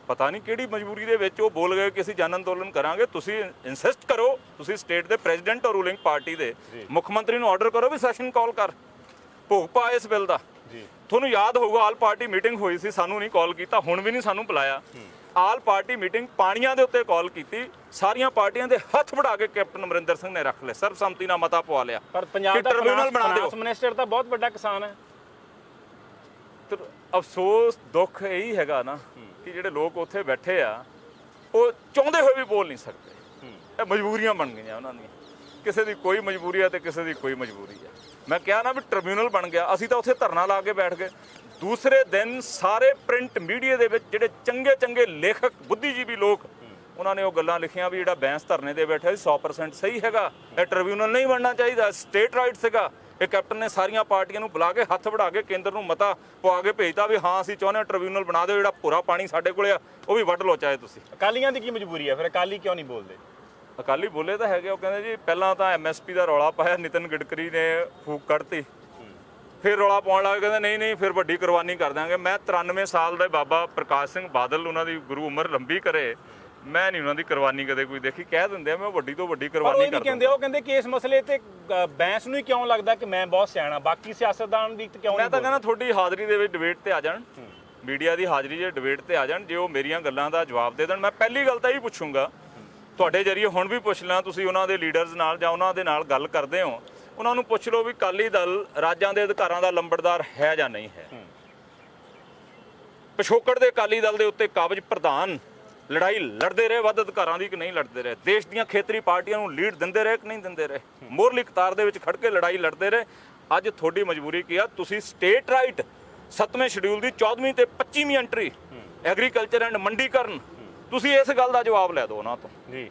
ਪਤਾ ਨਹੀਂ ਕਿਹੜੀ ਮਜਬੂਰੀ ਦੇ ਵਿੱਚ ਉਹ ਬੋਲ ਗਏ ਕਿ ਅਸੀਂ ਜਨ ਅੰਦੋਲਨ ਕਰਾਂਗੇ। ਤੁਸੀਂ ਇਨਸਿਸਟ ਕਰੋ, ਤੁਸੀਂ ਸਟੇਟ ਦੇ ਪ੍ਰੈਜ਼ੀਡੈਂਟ ਔਰ ਰੂਲਿੰਗ ਪਾਰਟੀ ਦੇ ਮੁੱਖ ਮੰਤਰੀ ਨੂੰ ਆਰਡਰ ਕਰੋ ਵੀ ਸੈਸ਼ਨ ਕਾਲ ਕਰ, ਭੋਗ ਪਾ ਇਸ ਬਿੱਲ ਦਾ। ਤੁਹਾਨੂੰ ਯਾਦ ਹੋਊਗਾ ਆਲ ਪਾਰਟੀ ਮੀਟਿੰਗ ਹੋਈ ਸੀ, ਸਾਨੂੰ ਨਹੀਂ ਕਾਲ ਕੀਤਾ, ਹੁਣ ਵੀ ਨਹੀਂ ਸਾਨੂੰ ਬੁਲਾਇਆ। ਆਲ ਪਾਰਟੀ ਮੀਟਿੰਗ ਪਾਣੀਆਂ ਦੇ ਉੱਤੇ ਕਾਲ ਕੀਤੀ, ਸਾਰੀਆਂ ਪਾਰਟੀਆਂ ਦੇ ਹੱਥ ਵੜਾ ਕੇ ਕੈਪਟਨ ਅਮਰਿੰਦਰ ਸਿੰਘ ਨੇ ਰੱਖ ਲਏ, ਸਰਬਸੰਮਤੀ ਨਾਲ ਮਤਾ ਪਵਾ ਲਿਆ। ਪਰ ਪੰਜਾਬ ਦਾ ਫਾਈਨਾਂਸ ਮਿਨਿਸਟਰ ਤਾਂ ਬਹੁਤ ਵੱਡਾ ਕਿਸਾਨ ਹੈ। ਤੇ ਅਫਸੋਸ ਦੁੱਖ ਇਹੀ ਹੈਗਾ ਨਾ ਕਿ ਜਿਹੜੇ ਲੋਕ ਉੱਥੇ ਬੈਠੇ ਆ, ਉਹ ਚਾਹੁੰਦੇ ਹੋਏ ਵੀ ਬੋਲ ਨਹੀਂ ਸਕਦੇ। ਇਹ ਮਜਬੂਰੀਆਂ ਬਣ ਗਈਆਂ ਉਹਨਾਂ ਦੀਆਂ, ਕਿਸੇ ਦੀ ਕੋਈ ਮਜਬੂਰੀ ਆ ਤੇ ਕਿਸੇ ਦੀ ਕੋਈ ਮਜਬੂਰੀ ਆ। ਮੈਂ ਕਿਹਾ ਨਾ ਵੀ ਟ੍ਰਿਬਿਊਨਲ ਬਣ ਗਿਆ, ਅਸੀਂ ਤਾਂ ਉੱਥੇ ਧਰਨਾ ਲਾ ਕੇ ਬੈਠ ਗਏ। ਦੂਸਰੇ ਦਿਨ ਸਾਰੇ ਪ੍ਰਿੰਟ ਮੀਡੀਆ ਦੇ ਵਿੱਚ ਜਿਹੜੇ ਚੰਗੇ ਚੰਗੇ ਲੇਖਕ, ਬੁੱਧੀਜੀਵੀ ਲੋਕ, ਉਹਨਾਂ ਨੇ ਉਹ ਗੱਲਾਂ ਲਿਖੀਆਂ ਵੀ ਜਿਹੜਾ ਬੈਂਸ ਧਰਨੇ ਦੇ ਬੈਠਾ ਸੀ 100% ਸਹੀ ਹੈਗਾ, ਇਹ ਟ੍ਰਿਬਿਊਨਲ ਨਹੀਂ ਬਣਨਾ ਚਾਹੀਦਾ, ਸਟੇਟ ਰਾਈਟ ਸੀਗਾ। ਇਹ ਕੈਪਟਨ ਨੇ ਸਾਰੀਆਂ ਪਾਰਟੀਆਂ ਨੂੰ ਬੁਲਾ ਕੇ ਹੱਥ ਵੜਾ ਕੇ ਕੇਂਦਰ ਨੂੰ ਮਤਾ ਪਵਾ ਕੇ ਭੇਜਦਾ ਵੀ ਹਾਂ ਅਸੀਂ ਚਾਹੁੰਦੇ ਹਾਂ ਟ੍ਰਿਬਿਊਨਲ ਬਣਾ ਦਿਓ, ਜਿਹੜਾ ਪੂਰਾ ਪਾਣੀ ਸਾਡੇ ਕੋਲੇ ਆ ਉਹ ਵੀ ਵੱਢ ਲਓ ਚਾਹੇ ਤੁਸੀਂ। ਅਕਾਲੀਆਂ ਦੀ ਕੀ ਮਜਬੂਰੀ ਹੈ ਫਿਰ? ਅਕਾਲੀ ਕਿਉਂ ਨਹੀਂ ਬੋਲਦੇ? ਅਕਾਲੀ ਬੋਲੇ ਤਾਂ ਹੈਗੇ, ਉਹ ਕਹਿੰਦੇ ਜੀ ਪਹਿਲਾਂ ਤਾਂ ਐਮਐਸਪੀ ਦਾ ਰੌਲਾ ਪਾਇਆ, ਨਿਤਿਨ ਗਡਕਰੀ ਨੇ ਫੂਕ ਕੱਢਤੀ, ਫਿਰ ਰੌਲਾ ਪਾਉਣ ਲੱਗ ਕਹਿੰਦੇ ਨਹੀਂ ਨਹੀਂ ਫਿਰ ਵੱਡੀ ਕੁਰਬਾਨੀ ਕਰ ਦਾਂਗੇ। ਮੈਂ 93 ਸਾਲ ਦੇ ਬਾਬਾ ਪ੍ਰਕਾਸ਼ ਸਿੰਘ ਬਾਦਲ, ਉਹਨਾਂ ਦੀ ਗੁਰੂ ਉਮਰ ਲੰਬੀ ਕਰੇ, ਮੈਂ ਨਹੀਂ ਉਹਨਾਂ ਦੀ ਕੁਰਬਾਨੀ ਕਦੇ ਕੋਈ ਦੇਖੀ। ਕਹਿ ਦਿੰਦੇ ਆ ਮੈਂ ਵੱਡੀ ਤੋਂ ਵੱਡੀ ਕੁਰਬਾਨੀ ਕਰ ਦਿੰਦਾ। ਉਹ ਕਹਿੰਦੇ ਕਿ ਇਸ ਮਸਲੇ ਤੇ ਬੈਂਸ ਨੂੰ ਹੀ ਕਿਉਂ ਲੱਗਦਾ ਕਿ ਮੈਂ ਬਹੁਤ ਸਿਆਣਾ, ਬਾਕੀ ਸਿਆਸਤਦਾਨ ਦੀ ਕਿਉਂ ਨਹੀਂ? ਮੈਂ ਤਾਂ ਕਹਿੰਦਾ ਤੁਹਾਡੀ ਹਾਜ਼ਰੀ ਦੇ ਵਿੱਚ ਡਿਬੇਟ ਤੇ ਆ ਜਾਣ, ਮੀਡੀਆ ਦੀ ਹਾਜ਼ਰੀ 'ਚ ਡਿਬੇਟ ਤੇ ਆ ਜਾਣ, ਜੇ ਉਹ ਮੇਰੀਆਂ ਗੱਲਾਂ ਦਾ ਜਵਾਬ ਦੇ ਦੇਣ। ਮੈਂ ਪਹਿਲੀ ਗੱਲ ਤਾਂ ਇਹ ਪੁੱਛੂੰਗਾ, ਤੁਹਾਡੇ ਜਰੀਏ ਹੁਣ ਵੀ ਪੁੱਛ ਲਾਂ, ਤੁਸੀਂ ਉਹਨਾਂ ਦੇ ਲੀਡਰਸ ਨਾਲ ਜਾਂ ਉਹਨਾਂ ਦੇ ਨਾਲ ਗੱਲ ਕਰਦੇ ਹੋ, ਉਹਨਾਂ ਨੂੰ ਪੁੱਛ ਲਓ ਵੀ ਅਕਾਲੀ ਦਲ ਰਾਜਾਂ ਦੇ ਅਧਿਕਾਰਾਂ ਦਾ ਲੰਬੜਦਾਰ ਹੈ ਜਾਂ ਨਹੀਂ ਹੈ। ਪਿਛੋਕੜ ਦੇ ਅਕਾਲੀ ਦਲ ਦੇ ਉੱਤੇ ਕਾਬਜ ਪ੍ਰਧਾਨ ਲੜਾਈ ਲੜਦੇ ਰਹੇ ਵੱਧ ਅਧਿਕਾਰਾਂ ਦੀ ਕਿ ਨਹੀਂ ਲੜਦੇ ਰਹੇ? ਦੇਸ਼ ਦੀਆਂ ਖੇਤਰੀ ਪਾਰਟੀਆਂ ਨੂੰ ਲੀਡ ਦਿੰਦੇ ਰਹੇ ਕਿ ਨਹੀਂ ਦਿੰਦੇ ਰਹੇ? ਮੋਰਲੀ ਕਤਾਰ ਦੇ ਵਿੱਚ ਖੜ ਕੇ ਲੜਾਈ ਲੜਦੇ ਰਹੇ। ਅੱਜ ਤੁਹਾਡੀ ਮਜਬੂਰੀ ਕੀ ਆ? ਤੁਸੀਂ ਸਟੇਟ ਰਾਈਟ 7ਵੇਂ ਸ਼ਡਿਊਲ ਦੀ 14ਵੀਂ ਤੇ 25ਵੀਂ ਐਂਟਰੀ ਐਗਰੀਕਲਚਰ ਐਂਡ ਮੰਡੀਕਰਨ, ਤੁਸੀਂ ਇਸ ਗੱਲ ਦਾ ਜਵਾਬ ਲੈ ਦਿਓ ਉਹਨਾਂ ਤੋਂ ਜੀ।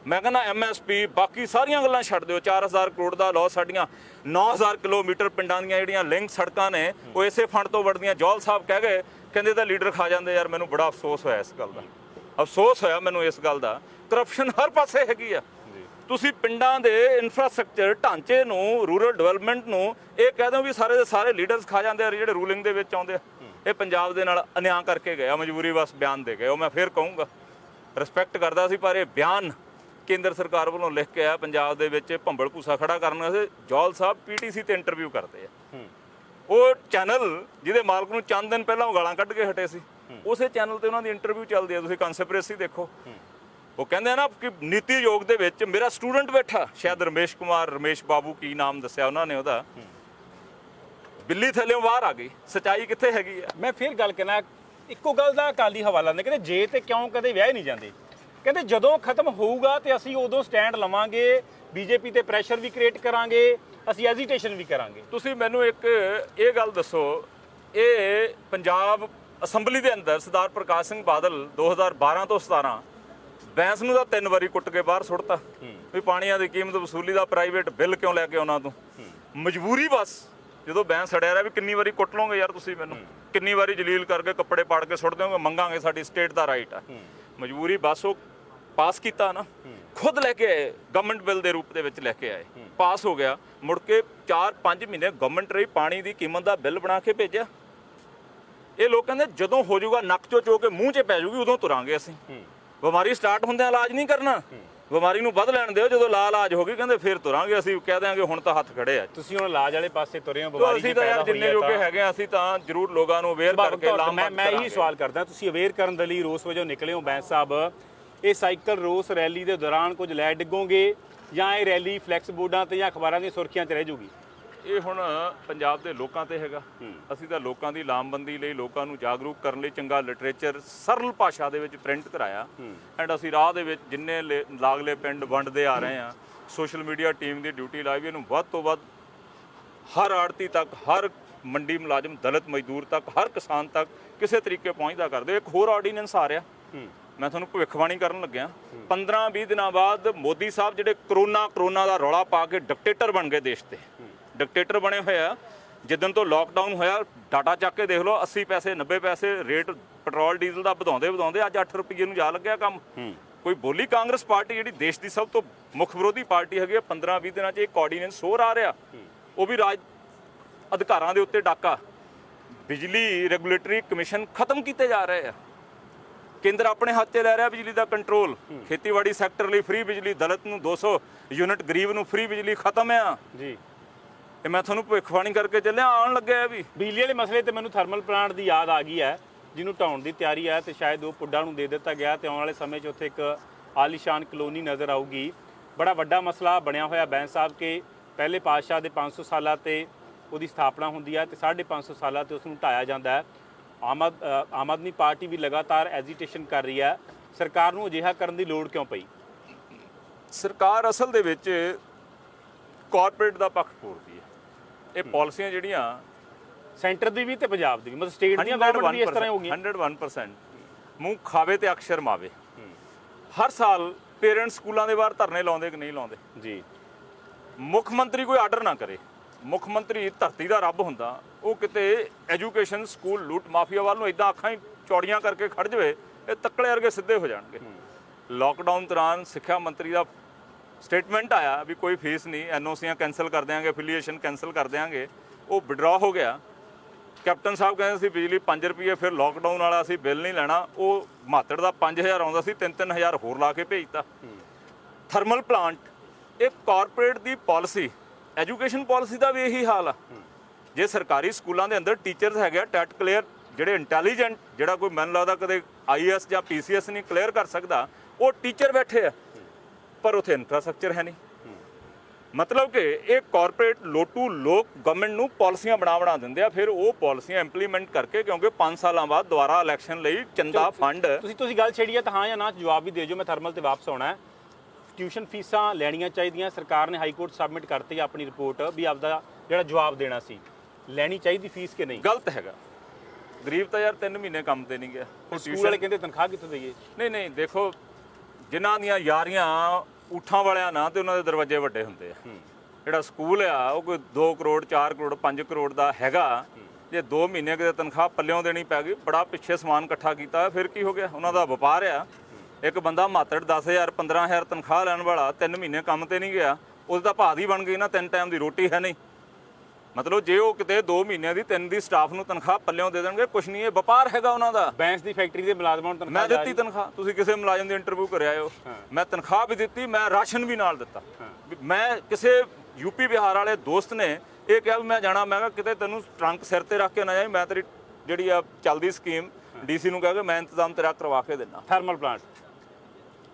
ਮੈਂ ਕਹਿੰਦਾ ਐਮਐਸਪੀ ਬਾਕੀ ਸਾਰੀਆਂ ਗੱਲਾਂ ਛੱਡ ਦਿਓ। 4000 ਕਰੋੜ ਦਾ ਲਾਸ, ਸਾਡੀਆਂ 9000 ਕਿਲੋਮੀਟਰ ਪਿੰਡਾਂ ਦੀਆਂ ਜਿਹੜੀਆਂ ਲਿੰਕ ਸੜਕਾਂ ਨੇ ਉਹ ਇਸੇ ਫੰਡ ਤੋਂ ਵੜਦੀਆਂ। ਜੌਲ ਸਾਹਿਬ ਕਹਿ ਗਏ, ਕਹਿੰਦੇ ਤਾਂ ਲੀਡਰ ਖਾ ਜਾਂਦੇ। ਯਾਰ ਮੈਨੂੰ ਬੜਾ ਅਫਸੋਸ ਹੋਇਆ ਇਸ ਗੱਲ ਦਾ, ਅਫਸੋਸ ਹੋਇਆ ਮੈਨੂੰ ਇਸ ਗੱਲ ਦਾ। ਕਰਪਸ਼ਨ ਹਰ ਪਾਸੇ ਹੈਗੀ ਆ। ਤੁਸੀਂ ਪਿੰਡਾਂ ਦੇ ਇਨਫਰਾਸਟ੍ਰਕਚਰ ਢਾਂਚੇ ਨੂੰ, ਰੂਰਲ ਡਿਵੈਲਪਮੈਂਟ ਨੂੰ ਇਹ ਕਹਿ ਦਿਓ ਵੀ ਸਾਰੇ ਦੇ ਸਾਰੇ ਲੀਡਰਸ ਖਾ ਜਾਂਦੇ ਆ ਜਿਹੜੇ ਰੂਲਿੰਗ ਦੇ ਵਿੱਚ ਆਉਂਦੇ ਆ। ਇਹ ਪੰਜਾਬ ਦੇ ਨਾਲ ਅਨਿਆਂ ਕਰਕੇ ਗਏ ਆ, ਮਜਬੂਰੀ ਬਸ ਬਿਆਨ ਦੇ ਗਏ। ਉਹ ਮੈਂ ਫਿਰ ਕਹੂੰਗਾ ਰਿਸਪੈਕਟ ਕਰਦਾ ਸੀ, ਪਰ ਇਹ ਬਿਆਨ ਕੇਂਦਰ ਸਰਕਾਰ ਵੱਲੋਂ ਲਿਖ ਕੇ ਆਇਆ ਪੰਜਾਬ ਦੇ ਵਿੱਚ ਭੰਬਲ ਭੂਸਾ ਖੜਾ ਕਰਨ ਵਾਸਤੇ। ਜੌਲ ਸਾਹਿਬ ਪੀਟੀਸੀ ਤੇ ਇੰਟਰਵਿਊ ਕਰਦੇ ਆ। ਉਹ ਚੈਨਲ ਜਿਹਦੇ ਮਾਲਕ ਨੂੰ ਚੰਦ ਦਿਨ ਪਹਿਲਾਂ ਉਹ ਗਾਲਾਂ ਕੱਢ ਕੇ ਹਟੇ ਸੀ, ਉਸੇ ਚੈਨਲ ਤੇ ਉਹਨਾਂ ਦੀ ਇੰਟਰਵਿਊ ਚੱਲਦੀ ਆ। ਤੁਸੀਂ ਕਨਸਪੀਰੇਸੀ ਦੇਖੋ। ਉਹ ਕਹਿੰਦੇ ਆ ਨਾ ਕਿ ਨੀਤੀ ਆਯੋਗ ਦੇ ਵਿੱਚ ਮੇਰਾ ਸਟੂਡੈਂਟ ਬੈਠਾ, ਸ਼ਾਇਦ ਰਮੇਸ਼ ਬਾਬੂ ਕੀ ਨਾਮ ਦੱਸਿਆ ਉਹਨਾਂ ਨੇ ਉਹਦਾ, ਬਿੱਲੀ ਥੱਲੇੋਂ ਬਾਹਰ ਆ ਗਈ। ਸੱਚਾਈ ਕਿੱਥੇ ਹੈਗੀ ਆ? ਮੈਂ ਫਿਰ ਗੱਲ ਕਰਨਾ, ਇੱਕੋ ਗੱਲ ਦਾ ਅਕਾਲੀ ਹਵਾਲਾ ਨੇ, ਕਹਿੰਦੇ ਜੇ ਤੇ ਕਿਉਂ ਕਦੇ ਵਿਆਹ ਨਹੀਂ ਜਾਂਦੇ, ਕਹਿੰਦੇ ਜਦੋਂ ਖਤਮ ਹੋਊਗਾ ਤੇ ਅਸੀਂ ਉਦੋਂ ਸਟੈਂਡ ਲਵਾਂਗੇ, ਬੀਜੇਪੀ ਤੇ ਪ੍ਰੈਸ਼ਰ ਵੀ ਕ੍ਰੀਏਟ ਕਰਾਂਗੇ, ਅਸੀਂ ਐਜੀਟੇਸ਼ਨ ਵੀ ਕਰਾਂਗੇ। ਤੁਸੀਂ ਮੈਨੂੰ ਇੱਕ ਇਹ ਗੱਲ ਦੱਸੋ, ਇਹ ਪੰਜਾਬ ਅਸੈਂਬਲੀ ਦੇ ਅੰਦਰ ਸਰਦਾਰ ਪ੍ਰਕਾਸ਼ ਸਿੰਘ ਬਾਦਲ 2012 ਤੋਂ 17 ਬੈਂਸ ਨੂੰ ਤਾਂ 3 ਵਾਰੀ ਕੁੱਟ ਕੇ ਬਾਹਰ ਸੁੱਟਤਾ ਵੀ ਪਾਣੀਆਂ ਦੀ ਕੀਮਤ ਵਸੂਲੀ ਦਾ ਪ੍ਰਾਈਵੇਟ ਬਿੱਲ ਕਿਉਂ ਲੈ ਕੇ ਉਹਨਾਂ ਤੋਂ ਮਜਬੂਰੀ। ਬਸ ਜਦੋਂ ਬੈਂਸ ਸੜਿਆ ਰਿਹਾ ਵੀ ਕਿੰਨੀ ਵਾਰੀ ਕੁੱਟ ਲਓਗੇ ਯਾਰ ਤੁਸੀਂ ਮੈਨੂੰ, ਕਿੰਨੀ ਵਾਰੀ ਜਲੀਲ ਕਰਕੇ ਕੱਪੜੇ ਪਾੜ ਕੇ ਸੁੱਟ ਦਿਓਗੇ, ਮੰਗਾਂਗੇ, ਸਾਡੀ ਸਟੇਟ ਦਾ ਰਾਈਟ ਆ। ਮਜਬੂਰੀ ਬਸ ਉਹ ਪਾਸ ਕੀਤਾ ਨਾ, ਖੁਦ ਲੈ ਕੇ ਆਏ, ਗਵਰਨਮੈਂਟ ਬਿੱਲ ਦੇ ਰੂਪ ਦੇ ਵਿੱਚ ਲੈ ਕੇ ਆਏ, ਪਾਸ ਹੋ ਗਿਆ। ਮੁੜ ਕੇ 4-5 ਮਹੀਨੇ ਗਵਰਨਮੈਂਟ ਰਹੀ, ਪਾਣੀ ਦੀ ਕੀਮਤ ਦਾ ਬਿੱਲ ਬਣਾ ਕੇ ਭੇਜਿਆ। ਇਹ ਲੋਕ ਕਹਿੰਦੇ ਜਦੋਂ ਹੋ ਜਾਊਗਾ ਨੱਕ ਚੋ ਕੇ ਮੂੰਹ 'ਚ ਪੈ ਜਾਊਗੀ ਉਦੋਂ ਤੁਰਾਂਗੇ ਅਸੀਂ। ਬਿਮਾਰੀ ਸਟਾਰਟ ਹੁੰਦਿਆਂ ਇਲਾਜ ਨਹੀਂ ਕਰਨਾ, ਬਿਮਾਰੀ ਨੂੰ ਵੱਧ ਲੈਣ ਦਿਓ, ਜਦੋਂ ਇਲਾਜ ਹੋ ਗਈ ਕਹਿੰਦੇ ਫਿਰ ਤੁਰਾਂਗੇ ਅਸੀਂ, ਕਹਿ ਦਿਆਂਗੇ ਹੁਣ ਤਾਂ ਹੱਥ ਖੜੇ ਆ। ਤੁਸੀਂ ਹੁਣ ਇਲਾਜ ਵਾਲੇ ਪਾਸੇ ਤੁਰੇ ਹੋ, ਬਿਮਾਰੀ ਅਸੀਂ ਤਾਂ ਯਾਰ ਜਿੰਨੇ ਜੋਗੇ ਹੈਗੇ ਆ ਅਸੀਂ ਤਾਂ ਜ਼ਰੂਰ ਲੋਕਾਂ ਨੂੰ ਅਵੇਅਰ ਕਰਕੇ ਮੈਂ ਇਹੀ ਸਵਾਲ ਕਰਦਾ, ਤੁਸੀਂ ਅਵੇਅਰ ਕਰਨ ਦੇ ਲਈ ਰੋਸ ਵਜੋਂ ਨਿਕਲੇ ਹੋ ਬੈਂਸ ਸਾਹਿਬ, ਇਹ ਸਾਈਕਲ ਰੋਸ ਰੈਲੀ ਦੇ ਦੌਰਾਨ ਕੁਝ ਲੈ ਡਿੱਗੋਗੇ ਜਾਂ ਇਹ ਰੈਲੀ ਫਲੈਕਸ ਬੋਰਡਾਂ ਤੇ ਜਾਂ ਅਖਬਾਰਾਂ ਦੀਆਂ ਸੁਰਖੀਆਂ 'ਚ ਰਹਿ ਜੂਗੀ? ਇਹ ਹੁਣ ਪੰਜਾਬ ਦੇ ਲੋਕਾਂ ਤੇ ਹੈਗਾ। ਅਸੀਂ ਤਾਂ ਲੋਕਾਂ ਦੀ ਲਾਮਬੰਦੀ ਲਈ, ਲੋਕਾਂ ਨੂੰ ਜਾਗਰੂਕ ਕਰਨ ਲਈ ਚੰਗਾ ਲਿਟਰੇਚਰ ਸਰਲ ਭਾਸ਼ਾ ਦੇ ਵਿੱਚ ਪ੍ਰਿੰਟ ਕਰਾਇਆ ਐਂਡ ਅਸੀਂ ਰਾਹ ਦੇ ਵਿੱਚ ਜਿੰਨੇ ਲਾਗਲੇ ਪਿੰਡ ਵੰਡਦੇ ਆ ਰਹੇ ਆ। ਸੋਸ਼ਲ ਮੀਡੀਆ ਟੀਮ ਦੀ ਡਿਊਟੀ ਲਾਈ ਵੀ ਇਹਨੂੰ ਵੱਧ ਤੋਂ ਵੱਧ ਹਰ ਆੜਤੀ ਤੱਕ, ਹਰ ਮੰਡੀ ਮੁਲਾਜ਼ਮ, ਦਲਿਤ ਮਜ਼ਦੂਰ ਤੱਕ, ਹਰ ਕਿਸਾਨ ਤੱਕ ਕਿਸੇ ਤਰੀਕੇ ਪਹੁੰਚਦਾ ਕਰ ਦਿਓ। ਇੱਕ ਹੋਰ ਆਰਡੀਨੈਂਸ ਆ ਰਿਹਾ, ਮੈਂ ਤੁਹਾਨੂੰ ਭਵਿੱਖਬਾਣੀ ਕਰਨ ਲੱਗਿਆ। 15-20 ਦਿਨਾਂ ਬਾਅਦ ਮੋਦੀ ਸਾਹਿਬ ਜਿਹੜੇ ਕਰੋਨਾ ਦਾ ਰੌਲਾ ਪਾ ਕੇ ਡਿਕਟੇਟਰ ਬਣ ਗਏ, ਦੇਸ਼ ਤੇ ਡਿਕਟੇਟਰ ਬਣੇ ਹੋਏ ਆ। ਜਿੱਦਣ ਤੋਂ ਲਾਕਡਾਊਨ ਹੋਇਆ ਡਾਟਾ ਚੱਕ ਕੇ ਦੇਖ ਲਓ, 80 ਪੈਸੇ 90 ਪੈਸੇ ਰੇਟ ਪੈਟਰੋਲ ਡੀਜ਼ਲ ਦਾ ਵਧਾਉਂਦੇ ਅੱਜ 8 ਰੁਪਏ ਨੂੰ ਜਾ ਲੱਗਿਆ ਕੰਮ। ਕੋਈ ਬੋਲੀ ਕਾਂਗਰਸ ਪਾਰਟੀ ਜਿਹੜੀ ਦੇਸ਼ ਦੀ ਸਭ ਤੋਂ ਮੁੱਖ ਵਿਰੋਧੀ ਪਾਰਟੀ ਹੈਗੀ ਆ, 15-20 ਦਿਨਾਂ 'ਚ ਇੱਕ ਆਰਡੀਨੈਂਸ ਹੋਰ ਆ ਰਿਹਾ, ਉਹ ਵੀ ਰਾਜ ਅਧਿਕਾਰਾਂ ਦੇ ਉੱਤੇ ਡਾਕਾ। ਬਿਜਲੀ ਰੈਗੂਲੇਟਰੀ ਕਮਿਸ਼ਨ ਖਤਮ ਕੀਤੇ ਜਾ ਰਹੇ ਆ, ਕੇਂਦਰ ਆਪਣੇ ਹੱਥ 'ਚ ਲੈ ਰਿਹਾ ਬਿਜਲੀ ਦਾ ਕੰਟਰੋਲ। ਖੇਤੀਬਾੜੀ ਸੈਕਟਰ ਲਈ ਫ੍ਰੀ ਬਿਜਲੀ, ਦਲਿਤ ਨੂੰ 200 ਯੂਨਿਟ, ਗਰੀਬ ਨੂੰ ਫ੍ਰੀ ਬਿਜਲੀ ਖਤਮ ਆ ਜੀ। ਤੇ ਮੈਂ ਤੁਹਾਨੂੰ ਭਵਿੱਖਬਾਣੀ ਕਰਕੇ ਚੱਲਿਆ, ਆਉਣ ਲੱਗਿਆ ਵੀ ਬਿਜਲੀ ਵਾਲੇ ਮਸਲੇ ਤੇ ਮੈਨੂੰ ਥਰਮਲ ਪਲਾਂਟ ਦੀ ਯਾਦ ਆ ਗਈ ਹੈ, ਜਿਹਨੂੰ ਢਾਉਣ ਦੀ ਤਿਆਰੀ ਹੈ ਤੇ ਸ਼ਾਇਦ ਉਹ ਪੁੱਡਾ ਨੂੰ ਦੇ ਦਿੱਤਾ ਗਿਆ ਤੇ ਆਉਣ ਵਾਲੇ ਸਮੇਂ 'ਚ ਉੱਥੇ ਇੱਕ ਆਲੀਸ਼ਾਨ ਕਲੋਨੀ ਨਜ਼ਰ ਆਊਗੀ। ਬੜਾ ਵੱਡਾ ਮਸਲਾ ਬਣਿਆ ਹੋਇਆ ਬੈਂਸ ਸਾਹਿਬ ਕਿ ਪਹਿਲੇ ਪਾਤਸ਼ਾਹ ਦੇ 500 ਸਾਲਾਂ ਤੇ ਉਹਦੀ ਸਥਾਪਨਾ ਹੁੰਦੀ ਹੈ ਤੇ 550 ਸਾਲਾਂ ਤੇ ਉਸ ਨੂੰ ਢਾਇਆ ਜਾਂਦਾ ਹੈ। ਆਮ ਆਦਮੀ ਪਾਰਟੀ ਵੀ ਲਗਾਤਾਰ ਐਜੀਟੇਸ਼ਨ ਕਰ ਰਹੀ ਹੈ, ਸਰਕਾਰ ਨੂੰ ਅਜਿਹਾ ਕਰਨ ਦੀ ਲੋੜ ਕਿਉਂ ਪਈ? ਸਰਕਾਰ ਅਸਲ ਦੇ ਵਿੱਚ ਕਾਰਪੋਰੇਟ ਦਾ ਪੱਖ ਪੂਰਦੀ ਹੈ। ਇਹ ਪਾਲਿਸੀਆਂ ਜਿਹੜੀਆਂ ਸੈਂਟਰ ਦੀ ਵੀ ਤੇ ਪੰਜਾਬ ਦੀ ਵੀ, ਮਤਲਬ ਸਟੇਟ ਦੀਆਂ ਗਵਰਨਮੈਂਟ ਵੀ ਇਸ ਤਰ੍ਹਾਂ ਹੋ ਗਈਆਂ। 101% ਮੂੰਹ ਖਾਵੇ ਤੇ ਅਕਸ਼ਰ ਮਾਵੇ। ਹਰ ਸਾਲ ਪੇਰੈਂਟਸ ਸਕੂਲਾਂ ਦੇ ਬਾਹਰ ਧਰਨੇ ਲਾਉਂਦੇ ਕਿ ਨਹੀਂ ਲਾਉਂਦੇ ਜੀ? ਮੁੱਖ ਮੰਤਰੀ ਕੋਈ ਆਰਡਰ ਨਾ ਕਰੇ, ਮੁੱਖ ਮੰਤਰੀ ਧਰਤੀ ਦਾ ਰੱਬ ਹੁੰਦਾ, ਉਹ ਕਿਤੇ ਐਜੂਕੇਸ਼ਨ ਸਕੂਲ ਲੂਟ ਮਾਫੀਆ ਵੱਲ ਨੂੰ ਇਦਾਂ ਅੱਖਾਂ ਹੀ ਚੌੜੀਆਂ ਕਰਕੇ ਖੜ ਜਾਵੇ, ਇਹ ਤੱਕਲੇ ਵਰਗੇ ਸਿੱਧੇ ਹੋ ਜਾਣਗੇ। ਲਾਕਡਾਊਨ ਦੌਰਾਨ ਸਿੱਖਿਆ ਮੰਤਰੀ ਦਾ ਸਟੇਟਮੈਂਟ ਆਇਆ ਵੀ ਕੋਈ ਫੀਸ ਨਹੀਂ, ਐਨਓਸੀਆਂ ਕੈਂਸਲ ਕਰ ਦਿਆਂਗੇ, ਐਫੀਲੀਏਸ਼ਨ ਕੈਂਸਲ ਕਰ ਦਿਆਂਗੇ, ਉਹ ਵਿਡਰਾ ਹੋ ਗਿਆ। ਕੈਪਟਨ ਸਾਹਿਬ ਕਹਿੰਦੇ ਸੀ ਬਿਜਲੀ 5 ਰੁਪਏ, ਫਿਰ ਲਾਕਡਾਊਨ ਵਾਲਾ ਅਸੀਂ ਬਿੱਲ ਨਹੀਂ ਲੈਣਾ, ਉਹ ਮਾਤੜ ਦਾ 5000 ਆਉਂਦਾ ਸੀ, 3-3000 ਹੋਰ ਲਾ ਕੇ ਭੇਜਤਾ। ਥਰਮਲ ਪਲਾਂਟ, ਇਹ ਕਾਰਪੋਰੇਟ ਦੀ ਪਾਲਿਸੀ, ਐਜੂਕੇਸ਼ਨ ਪਾਲਿਸੀ ਦਾ ਵੀ ਇਹੀ ਹਾਲ ਆ। ਜੇ ਸਰਕਾਰੀ ਸਕੂਲਾਂ ਦੇ ਅੰਦਰ ਟੀਚਰਸ ਹੈਗੇ ਆ ਟੈਟ ਕਲੀਅਰ, ਜਿਹੜੇ ਇੰਟੈਲੀਜੈਂਟ, ਜਿਹੜਾ ਕੋਈ ਮੈਨੂੰ ਲੱਗਦਾ ਕਦੇ IAS ਜਾਂ PCS ਨਹੀਂ ਕਲੀਅਰ ਕਰ ਸਕਦਾ, ਉਹ ਟੀਚਰ ਬੈਠੇ ਆ, ਪਰ ਉੱਥੇ ਇਨਫਰਾਸਟ੍ਰਕਚਰ ਹੈ ਨਹੀਂ। ਮਤਲਬ ਕਿ ਇਹ ਕਾਰਪੋਰੇਟ ਲੋਟੂ ਲੋਕ ਗਵਰਨਮੈਂਟ ਨੂੰ ਪਾਲਿਸੀਆਂ ਬਣਾ ਦਿੰਦੇ ਆ, ਫਿਰ ਉਹ ਪਾਲਿਸੀਆਂ ਇੰਪਲੀਮੈਂਟ ਕਰਕੇ, ਕਿਉਂਕਿ 5 ਸਾਲਾਂ ਬਾਅਦ ਦੁਬਾਰਾ ਇਲੈਕਸ਼ਨ ਲਈ ਚੰਦਾ ਫੰਡ। ਤੁਸੀਂ ਗੱਲ ਛੇੜੀ ਹੈ ਤਾਂ ਹਾਂ ਜਾਂ ਨਾ ਜਵਾਬ ਵੀ ਦੇ ਦਿਓ, ਮੈਂ ਥਰਮਲ ਤੇ ਵਾਪਸ ਆਉਣਾ ਹੈ। ਟਿਊਸ਼ਨ ਫੀਸਾਂ ਲੈਣੀਆਂ ਚਾਹੀਦੀਆਂ, ਸਰਕਾਰ ਨੇ ਹਾਈ ਕੋਰਟ ਸਬਮਿਟ ਕਰਤੀ ਆਪਣੀ ਰਿਪੋਰਟ ਵੀ ਆਪਦਾ ਜਿਹੜਾ ਜਵਾਬ ਦੇਣਾ ਸੀ, ਲੈਣੀ ਚਾਹੀਦੀ ਫੀਸ ਕਿ ਨਹੀਂ? ਗਲਤ ਹੈਗਾ। ਗਰੀਬ ਤਾਂ ਯਾਰ 3 ਮਹੀਨੇ ਕੰਮ ਤੇ ਨਹੀਂ ਗਿਆ, ਸਕੂਲ ਵਾਲੇ ਕਹਿੰਦੇ ਤਨਖਾਹ ਕਿੱਥੋਂ ਦੇਈਏ? ਨਹੀਂ ਦੇਖੋ, ਜਿਨ੍ਹਾਂ ਦੀਆਂ ਯਾਰੀਆਂ ਊਠਾਂ ਵਾਲਿਆਂ ਨਾਲ ਤੇ ਉਹਨਾਂ ਦੇ ਦਰਵਾਜ਼ੇ ਵੱਡੇ ਹੁੰਦੇ ਆ। ਜਿਹੜਾ ਸਕੂਲ ਆ ਉਹ ਕੋਈ 2 ਕਰੋੜ 4 ਕਰੋੜ 5 ਕਰੋੜ ਦਾ ਹੈਗਾ, ਜੇ 2 ਮਹੀਨੇ ਕਿਤੇ ਤਨਖਾਹ ਪੱਲਿਓਂ ਦੇਣੀ ਪੈ ਗਈ, ਬੜਾ ਪਿੱਛੇ ਸਮਾਨ ਇਕੱਠਾ ਕੀਤਾ, ਫਿਰ ਕੀ ਹੋ ਗਿਆ? ਉਹਨਾਂ ਦਾ ਵਪਾਰ ਆ। ਇੱਕ ਬੰਦਾ ਮਾਤੜ 10,000 15,000 ਤਨਖਾਹ ਲੈਣ ਵਾਲਾ 3 ਮਹੀਨੇ ਕੰਮ ਤੇ ਨਹੀਂ ਗਿਆ, ਉਹਦਾ ਤਾਂ ਭਾਅ ਦੀ ਬਣ ਗਈ ਨਾ, 3 ਟਾਈਮ ਦੀ ਰੋਟੀ ਹੈ ਨਹੀਂ। ਮਤਲਬ ਜੇ ਉਹ ਕਿਤੇ 2 ਮਹੀਨਿਆਂ ਦੀ 3 ਦੀ ਸਟਾਫ ਨੂੰ ਤਨਖਾਹ ਪੱਲਿਓਂ ਦੇ ਦੇਣਗੇ, ਕੁਛ ਨਹੀਂ, ਇਹ ਵਪਾਰ ਹੈਗਾ ਉਹਨਾਂ ਦਾ। ਬੈਂਸ ਦੀ ਫੈਕਟਰੀ ਦੇ ਮੁਲਾਜ਼ਮਾਂ ਨੂੰ ਤਨਖਾਹ ਮੈਂ ਦਿੱਤੀ ਤਨਖਾਹ, ਤੁਸੀਂ ਕਿਸੇ ਮੁਲਾਜ਼ਮ ਦੀ ਇੰਟਰਵਿਊ ਕਰਿਆ ਆਇਓ, ਮੈਂ ਤਨਖਾਹ ਵੀ ਦਿੱਤੀ, ਮੈਂ ਰਾਸ਼ਨ ਵੀ ਨਾਲ ਦਿੱਤਾ। ਮੈਂ ਕਿਸੇ ਯੂਪੀ ਬਿਹਾਰ ਵਾਲੇ ਦੋਸਤ ਨੇ ਇਹ ਕਿਹਾ ਵੀ ਮੈਂ ਜਾਣਾ, ਮੈਂ ਕਿਹਾ ਕਿਤੇ ਤੈਨੂੰ ਟਰੰਕ ਸਿਰ ਤੇ ਰੱਖ ਕੇ ਨਾ ਜਾਈ, ਮੈਂ ਤੇਰੀ ਜਿਹੜੀ ਆ ਚੱਲਦੀ ਸਕੀਮ DC ਨੂੰ ਕਹਿ ਕੇ ਮੈਂ ਇੰਤਜ਼ਾਮ ਤੇਰਾ ਕਰਵਾ ਕੇ ਦਿੰਦਾ। ਥਰਮਲ ਪਲਾਂਟ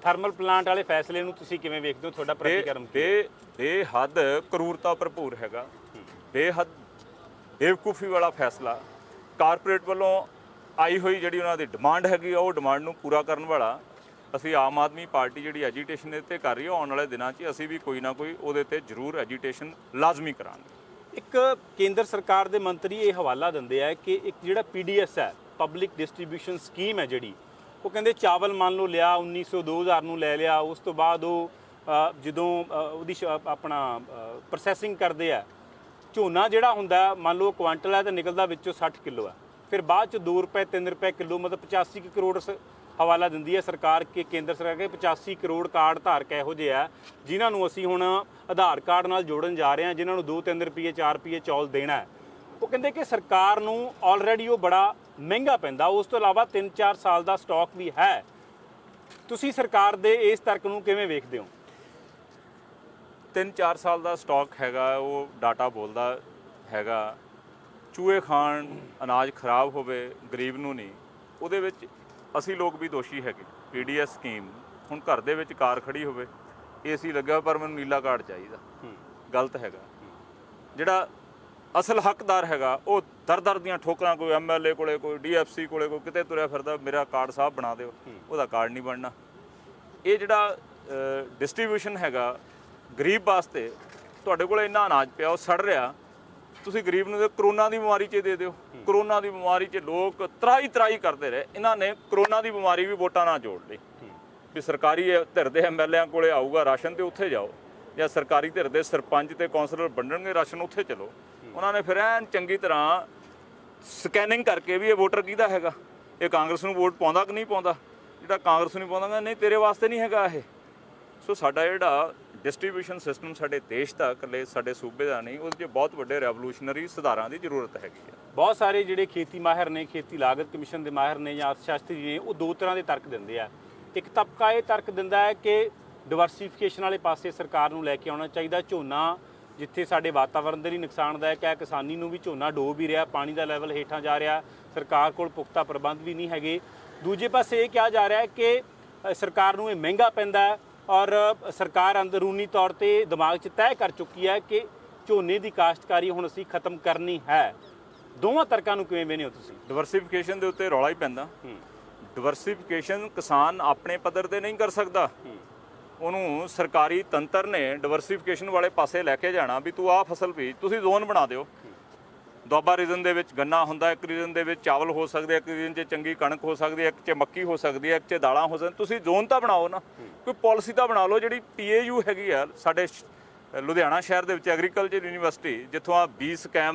ਥਰਮਲ ਪਲਾਂਟ ਵਾਲੇ ਫੈਸਲੇ ਨੂੰ ਤੁਸੀਂ ਕਿਵੇਂ ਵੇਖਦੇ ਹੋ? ਤੁਹਾਡਾ ਪ੍ਰਤੀਕਰਮ ਕੀ ਹੈ? ਬੇਹੱਦ ਕਰੂਰਤਾ ਭਰਪੂਰ ਹੈਗਾ, ਬੇਹੱਦ ਬੇਵਕੂਫੀ ਵਾਲਾ ਫੈਸਲਾ। ਕਾਰਪੋਰੇਟ ਵੱਲੋਂ ਆਈ ਹੋਈ ਜਿਹੜੀ ਉਹਨਾਂ ਦੀ ਡਿਮਾਂਡ ਹੈਗੀ ਆ, ਉਹ ਡਿਮਾਂਡ ਨੂੰ ਪੂਰਾ ਕਰਨ ਵਾਲਾ ਅਸੀਂ ਆਮ ਆਦਮੀ ਪਾਰਟੀ ਜਿਹੜੀ ਐਜੀਟੇਸ਼ਨ ਇਹਦੇ 'ਤੇ ਕਰ ਰਹੀ ਹੈ, ਆਉਣ ਵਾਲੇ ਦਿਨਾਂ 'ਚ ਅਸੀਂ ਵੀ ਕੋਈ ਨਾ ਕੋਈ ਉਹਦੇ 'ਤੇ ਜ਼ਰੂਰ ਐਜੀਟੇਸ਼ਨ ਲਾਜ਼ਮੀ ਕਰਾਂਗੇ। ਇੱਕ ਕੇਂਦਰ ਸਰਕਾਰ ਦੇ ਮੰਤਰੀ ਇਹ ਹਵਾਲਾ ਦਿੰਦੇ ਆ ਕਿ ਇੱਕ ਜਿਹੜਾ PDS ਹੈ, ਪਬਲਿਕ ਡਿਸਟ੍ਰੀਬਿਊਸ਼ਨ ਸਕੀਮ ਹੈ ਜਿਹੜੀ, ਉਹ ਕਹਿੰਦੇ ਚਾਵਲ ਮੰਨ ਲਓ ਲਿਆ 1900 2000 ਨੂੰ ਲੈ ਲਿਆ, ਉਸ ਤੋਂ ਬਾਅਦ ਉਹ ਜਦੋਂ ਉਹਦੀ ਆਪਣਾ ਪ੍ਰੋਸੈਸਿੰਗ ਕਰਦੇ ਆ, ਝੋਨਾ ਜਿਹੜਾ ਹੁੰਦਾ ਮੰਨ ਲਓ ਕੁਆਂਟਲ ਹੈ ਤਾਂ ਨਿਕਲਦਾ ਵਿੱਚੋਂ 60 ਕਿਲੋ ਹੈ, ਫਿਰ ਬਾਅਦ ਚ 2 ਰੁਪਏ 3 ਰੁਪਏ ਕਿਲੋ, ਮਤਲਬ 85 ਕਰੋੜ ਹਵਾਲਾ ਦਿੰਦੀ ਹੈ ਸਰਕਾਰ ਕਿ ਕੇਂਦਰ ਸਰਕਾਰ ਕੇ 85 ਕਰੋੜ ਕਾਰਡ ਧਾਰਕ ਇਹੋ ਜਿਹੇ ਆ ਜਿਨ੍ਹਾਂ ਨੂੰ ਅਸੀਂ ਹੁਣ ਆਧਾਰ ਕਾਰਡ ਨਾਲ ਜੋੜਨ ਜਾ ਰਹੇ ਹਾਂ, ਜਿਨ੍ਹਾਂ ਨੂੰ 2-3 ਰੁਪਏ 4 ਰੁਪਏ ਚੌਲ ਦੇਣਾ ਹੈ। ਉਹ ਕਹਿੰਦੇ ਕਿ ਸਰਕਾਰ ਨੂੰ ਆਲਰੇਡੀ ਉਹ ਬੜਾ ਮਹਿੰਗਾ ਪੈਂਦਾ, ਉਸ ਤੋਂ ਇਲਾਵਾ 3-4 ਸਾਲ ਦਾ ਸਟਾਕ ਵੀ ਹੈ। ਤੁਸੀਂ ਸਰਕਾਰ ਦੇ ਇਸ ਤਰਕ ਨੂੰ ਕਿਵੇਂ ਵੇਖਦੇ ਹੋ? 3-4 ਸਾਲ ਦਾ ਸਟਾਕ ਹੈਗਾ, ਉਹ ਡਾਟਾ ਬੋਲਦਾ ਹੈਗਾ। ਚੂਹੇ ਖਾਣ, ਅਨਾਜ ਖਰਾਬ ਹੋਵੇ, ਗਰੀਬ ਨੂੰ ਨਹੀਂ। ਉਹਦੇ ਵਿੱਚ ਅਸੀਂ ਲੋਕ ਵੀ ਦੋਸ਼ੀ ਹੈਗੇ। PDS ਸਕੀਮ, ਹੁਣ ਘਰ ਦੇ ਵਿੱਚ ਕਾਰ ਖੜੀ ਹੋਵੇ, AC ਲੱਗਾ ਪਰ ਮੈਨੂੰ ਨੀਲਾ ਕਾਰਡ ਚਾਹੀਦਾ, ਗਲਤ ਹੈਗਾ। ਜਿਹੜਾ ਅਸਲ ਹੱਕਦਾਰ ਹੈਗਾ ਉਹ ਦਰ ਦੀਆਂ ਠੋਕਰਾਂ, ਕੋਈ MLA ਕੋਲੇ, ਕੋਈ DFC ਕੋਲੇ, ਕੋਈ ਕਿਤੇ ਤੁਰਿਆ ਫਿਰਦਾ, ਮੇਰਾ ਕਾਰਡ ਸਾਹਿਬ ਬਣਾ ਦਿਓ, ਉਹਦਾ ਕਾਰਡ ਨਹੀਂ ਬਣਨਾ। ਇਹ ਜਿਹੜਾ ਡਿਸਟ੍ਰੀਬਿਊਸ਼ਨ ਹੈਗਾ ਗਰੀਬ ਵਾਸਤੇ, ਤੁਹਾਡੇ ਕੋਲ ਇੰਨਾ ਅਨਾਜ ਪਿਆ ਉਹ ਸੜ ਰਿਹਾ, ਤੁਸੀਂ ਗਰੀਬ ਨੂੰ ਕਰੋਨਾ ਦੀ ਬਿਮਾਰੀ 'ਚ ਦੇ ਦਿਓ। ਕਰੋਨਾ ਦੀ ਬਿਮਾਰੀ 'ਚ ਲੋਕ ਤਰਾਈ ਕਰਦੇ ਰਹੇ, ਇਹਨਾਂ ਨੇ ਕਰੋਨਾ ਦੀ ਬਿਮਾਰੀ ਵੀ ਵੋਟਾਂ ਨਾਲ ਜੋੜ ਲਈ ਵੀ ਸਰਕਾਰੀ ਧਿਰ ਦੇ MLAਆਂ ਕੋਲੇ ਆਊਗਾ ਰਾਸ਼ਨ ਤੇ ਉੱਥੇ ਜਾਓ, ਜਾਂ ਸਰਕਾਰੀ ਧਿਰ ਦੇ ਸਰਪੰਚ ਤੇ ਕੌਂਸਲਰ ਵੰਡਣਗੇ ਰਾਸ਼ਨ, ਉੱਥੇ ਚਲੋ। ਉਹਨਾਂ ਨੇ ਫਿਰ ਐਨ ਚੰਗੀ ਤਰ੍ਹਾਂ ਸਕੈਨਿੰਗ ਕਰਕੇ ਵੀ ਇਹ ਵੋਟਰ ਕਿਹਦਾ ਹੈਗਾ, ਇਹ ਕਾਂਗਰਸ ਨੂੰ ਵੋਟ ਪਾਉਂਦਾ ਕਿ ਨਹੀਂ ਪਾਉਂਦਾ। ਜਿਹੜਾ ਕਾਂਗਰਸ ਨੂੰ ਪਾਉਂਦਾ, ਨਹੀਂ ਤੇਰੇ ਵਾਸਤੇ ਨਹੀਂ ਹੈਗਾ ਇਹ। ਸੋ ਸਾਡਾ ਜਿਹੜਾ ਡਿਸਟ੍ਰੀਬਿਊਸ਼ਨ ਸਿਸਟਮ ਸਾਡੇ ਦੇਸ਼ ਦਾ, ਇਕੱਲੇ ਸਾਡੇ ਸੂਬੇ ਦਾ ਨਹੀਂ, ਉਹਦੇ 'ਚ ਬਹੁਤ ਵੱਡੇ ਰੈਵੋਲੂਸ਼ਨਰੀ ਸੁਧਾਰਾਂ ਦੀ ਜ਼ਰੂਰਤ ਹੈਗੀ ਹੈ। ਬਹੁਤ ਸਾਰੇ ਜਿਹੜੇ ਖੇਤੀ ਮਾਹਿਰ ਨੇ, ਖੇਤੀ ਲਾਗਤ ਕਮਿਸ਼ਨ ਦੇ ਮਾਹਿਰ ਨੇ ਜਾਂ ਅਰਥਸ਼ਾਸਤਰੀ ਨੇ, ਉਹ ਦੋ ਤਰ੍ਹਾਂ ਦੇ ਤਰਕ ਦਿੰਦੇ ਆ। ਇੱਕ ਤਬਕਾ ਇਹ ਤਰਕ ਦਿੰਦਾ ਹੈ ਕਿ ਡਿਵਰਸੀਫਿਕੇਸ਼ਨ ਵਾਲੇ ਪਾਸੇ ਸਰਕਾਰ ਨੂੰ ਲੈ ਕੇ ਆਉਣਾ ਚਾਹੀਦਾ। ਝੋਨਾ ਜਿੱਥੇ ਸਾਡੇ ਵਾਤਾਵਰਣ ਦੇ ਲਈ ਨੁਕਸਾਨਦਾਇਕ ਹੈ, ਕਿਸਾਨੀ ਨੂੰ ਵੀ ਝੋਨਾ ਡੋਬ ਵੀ ਰਿਹਾ, ਪਾਣੀ ਦਾ ਲੈਵਲ ਹੇਠਾਂ ਜਾ ਰਿਹਾ, ਸਰਕਾਰ ਕੋਲ ਪੁਖਤਾ ਪ੍ਰਬੰਧ ਵੀ ਨਹੀਂ ਹੈਗੇ। ਦੂਜੇ ਪਾਸੇ ਇਹ ਕਿਹਾ ਜਾ ਰਿਹਾ ਹੈ ਕਿ ਸਰਕਾਰ ਨੂੰ ਇਹ ਮਹਿੰਗਾ ਪੈਂਦਾ ਹੈ, ਔਰ ਸਰਕਾਰ ਅੰਦਰੂਨੀ ਤੌਰ ਤੇ ਦਿਮਾਗ 'ਚ ਤੈਅ ਕਰ ਚੁੱਕੀ ਹੈ ਕਿ ਝੋਨੇ ਦੀ ਕਾਸ਼ਤਕਾਰੀ ਹੁਣ ਅਸੀਂ ਖਤਮ ਕਰਨੀ ਹੈ। ਦੋਵਾਂ ਤਰਕਾਂ ਨੂੰ ਕਿਵੇਂ ਵੇਖਦੇ ਹੋ ਤੁਸੀਂ? ਡਿਵਰਸੀਫਿਕੇਸ਼ਨ ਦੇ ਉੱਤੇ ਰੌਲਾ ਹੀ ਪੈਂਦਾ। ਡਿਵਰਸੀਫਿਕੇਸ਼ਨ ਕਿਸਾਨ ਆਪਣੇ ਪੱਧਰ ਤੇ ਨਹੀਂ ਕਰ ਸਕਦਾ, ਉਹਨੂੰ ਸਰਕਾਰੀ ਤੰਤਰ ਨੇ ਡਿਵਰਸੀਫਿਕੇਸ਼ਨ ਵਾਲੇ ਪਾਸੇ ਲੈ ਕੇ ਜਾਣਾ ਵੀ ਤੂੰ ਆਹ ਫਸਲ ਬੀਜ, ਤੁਸੀਂ ਜ਼ੋਨ ਬਣਾ ਦਿਓ। ਦੁਆਬਾ ਰੀਜਨ ਦੇ ਵਿੱਚ ਗੰਨਾ ਹੁੰਦਾ, ਇੱਕ ਰੀਜਨ ਦੇ ਵਿੱਚ ਚਾਵਲ ਹੋ ਸਕਦੇ, ਇੱਕ ਰੀਜਨ 'ਚ ਚੰਗੀ ਕਣਕ ਹੋ ਸਕਦੀ ਹੈ, ਇੱਕ 'ਚ ਮੱਕੀ ਹੋ ਸਕਦੀ ਹੈ, ਇੱਕ 'ਚ ਦਾਲਾਂ ਹੋ ਸਕਦੀਆਂ। ਤੁਸੀਂ ਜ਼ੋਨ ਤਾਂ ਬਣਾਓ ਨਾ, ਕੋਈ ਪਾਲਿਸੀ ਤਾਂ ਬਣਾ ਲਓ। ਜਿਹੜੀ PAU ਹੈਗੀ ਆ ਸਾਡੇ ਲੁਧਿਆਣਾ ਸ਼ਹਿਰ ਦੇ ਵਿੱਚ ਐਗਰੀਕਲਚਰ ਯੂਨੀਵਰਸਿਟੀ, ਜਿੱਥੋਂ ਆ ਬੀਜ ਸਕੈਮ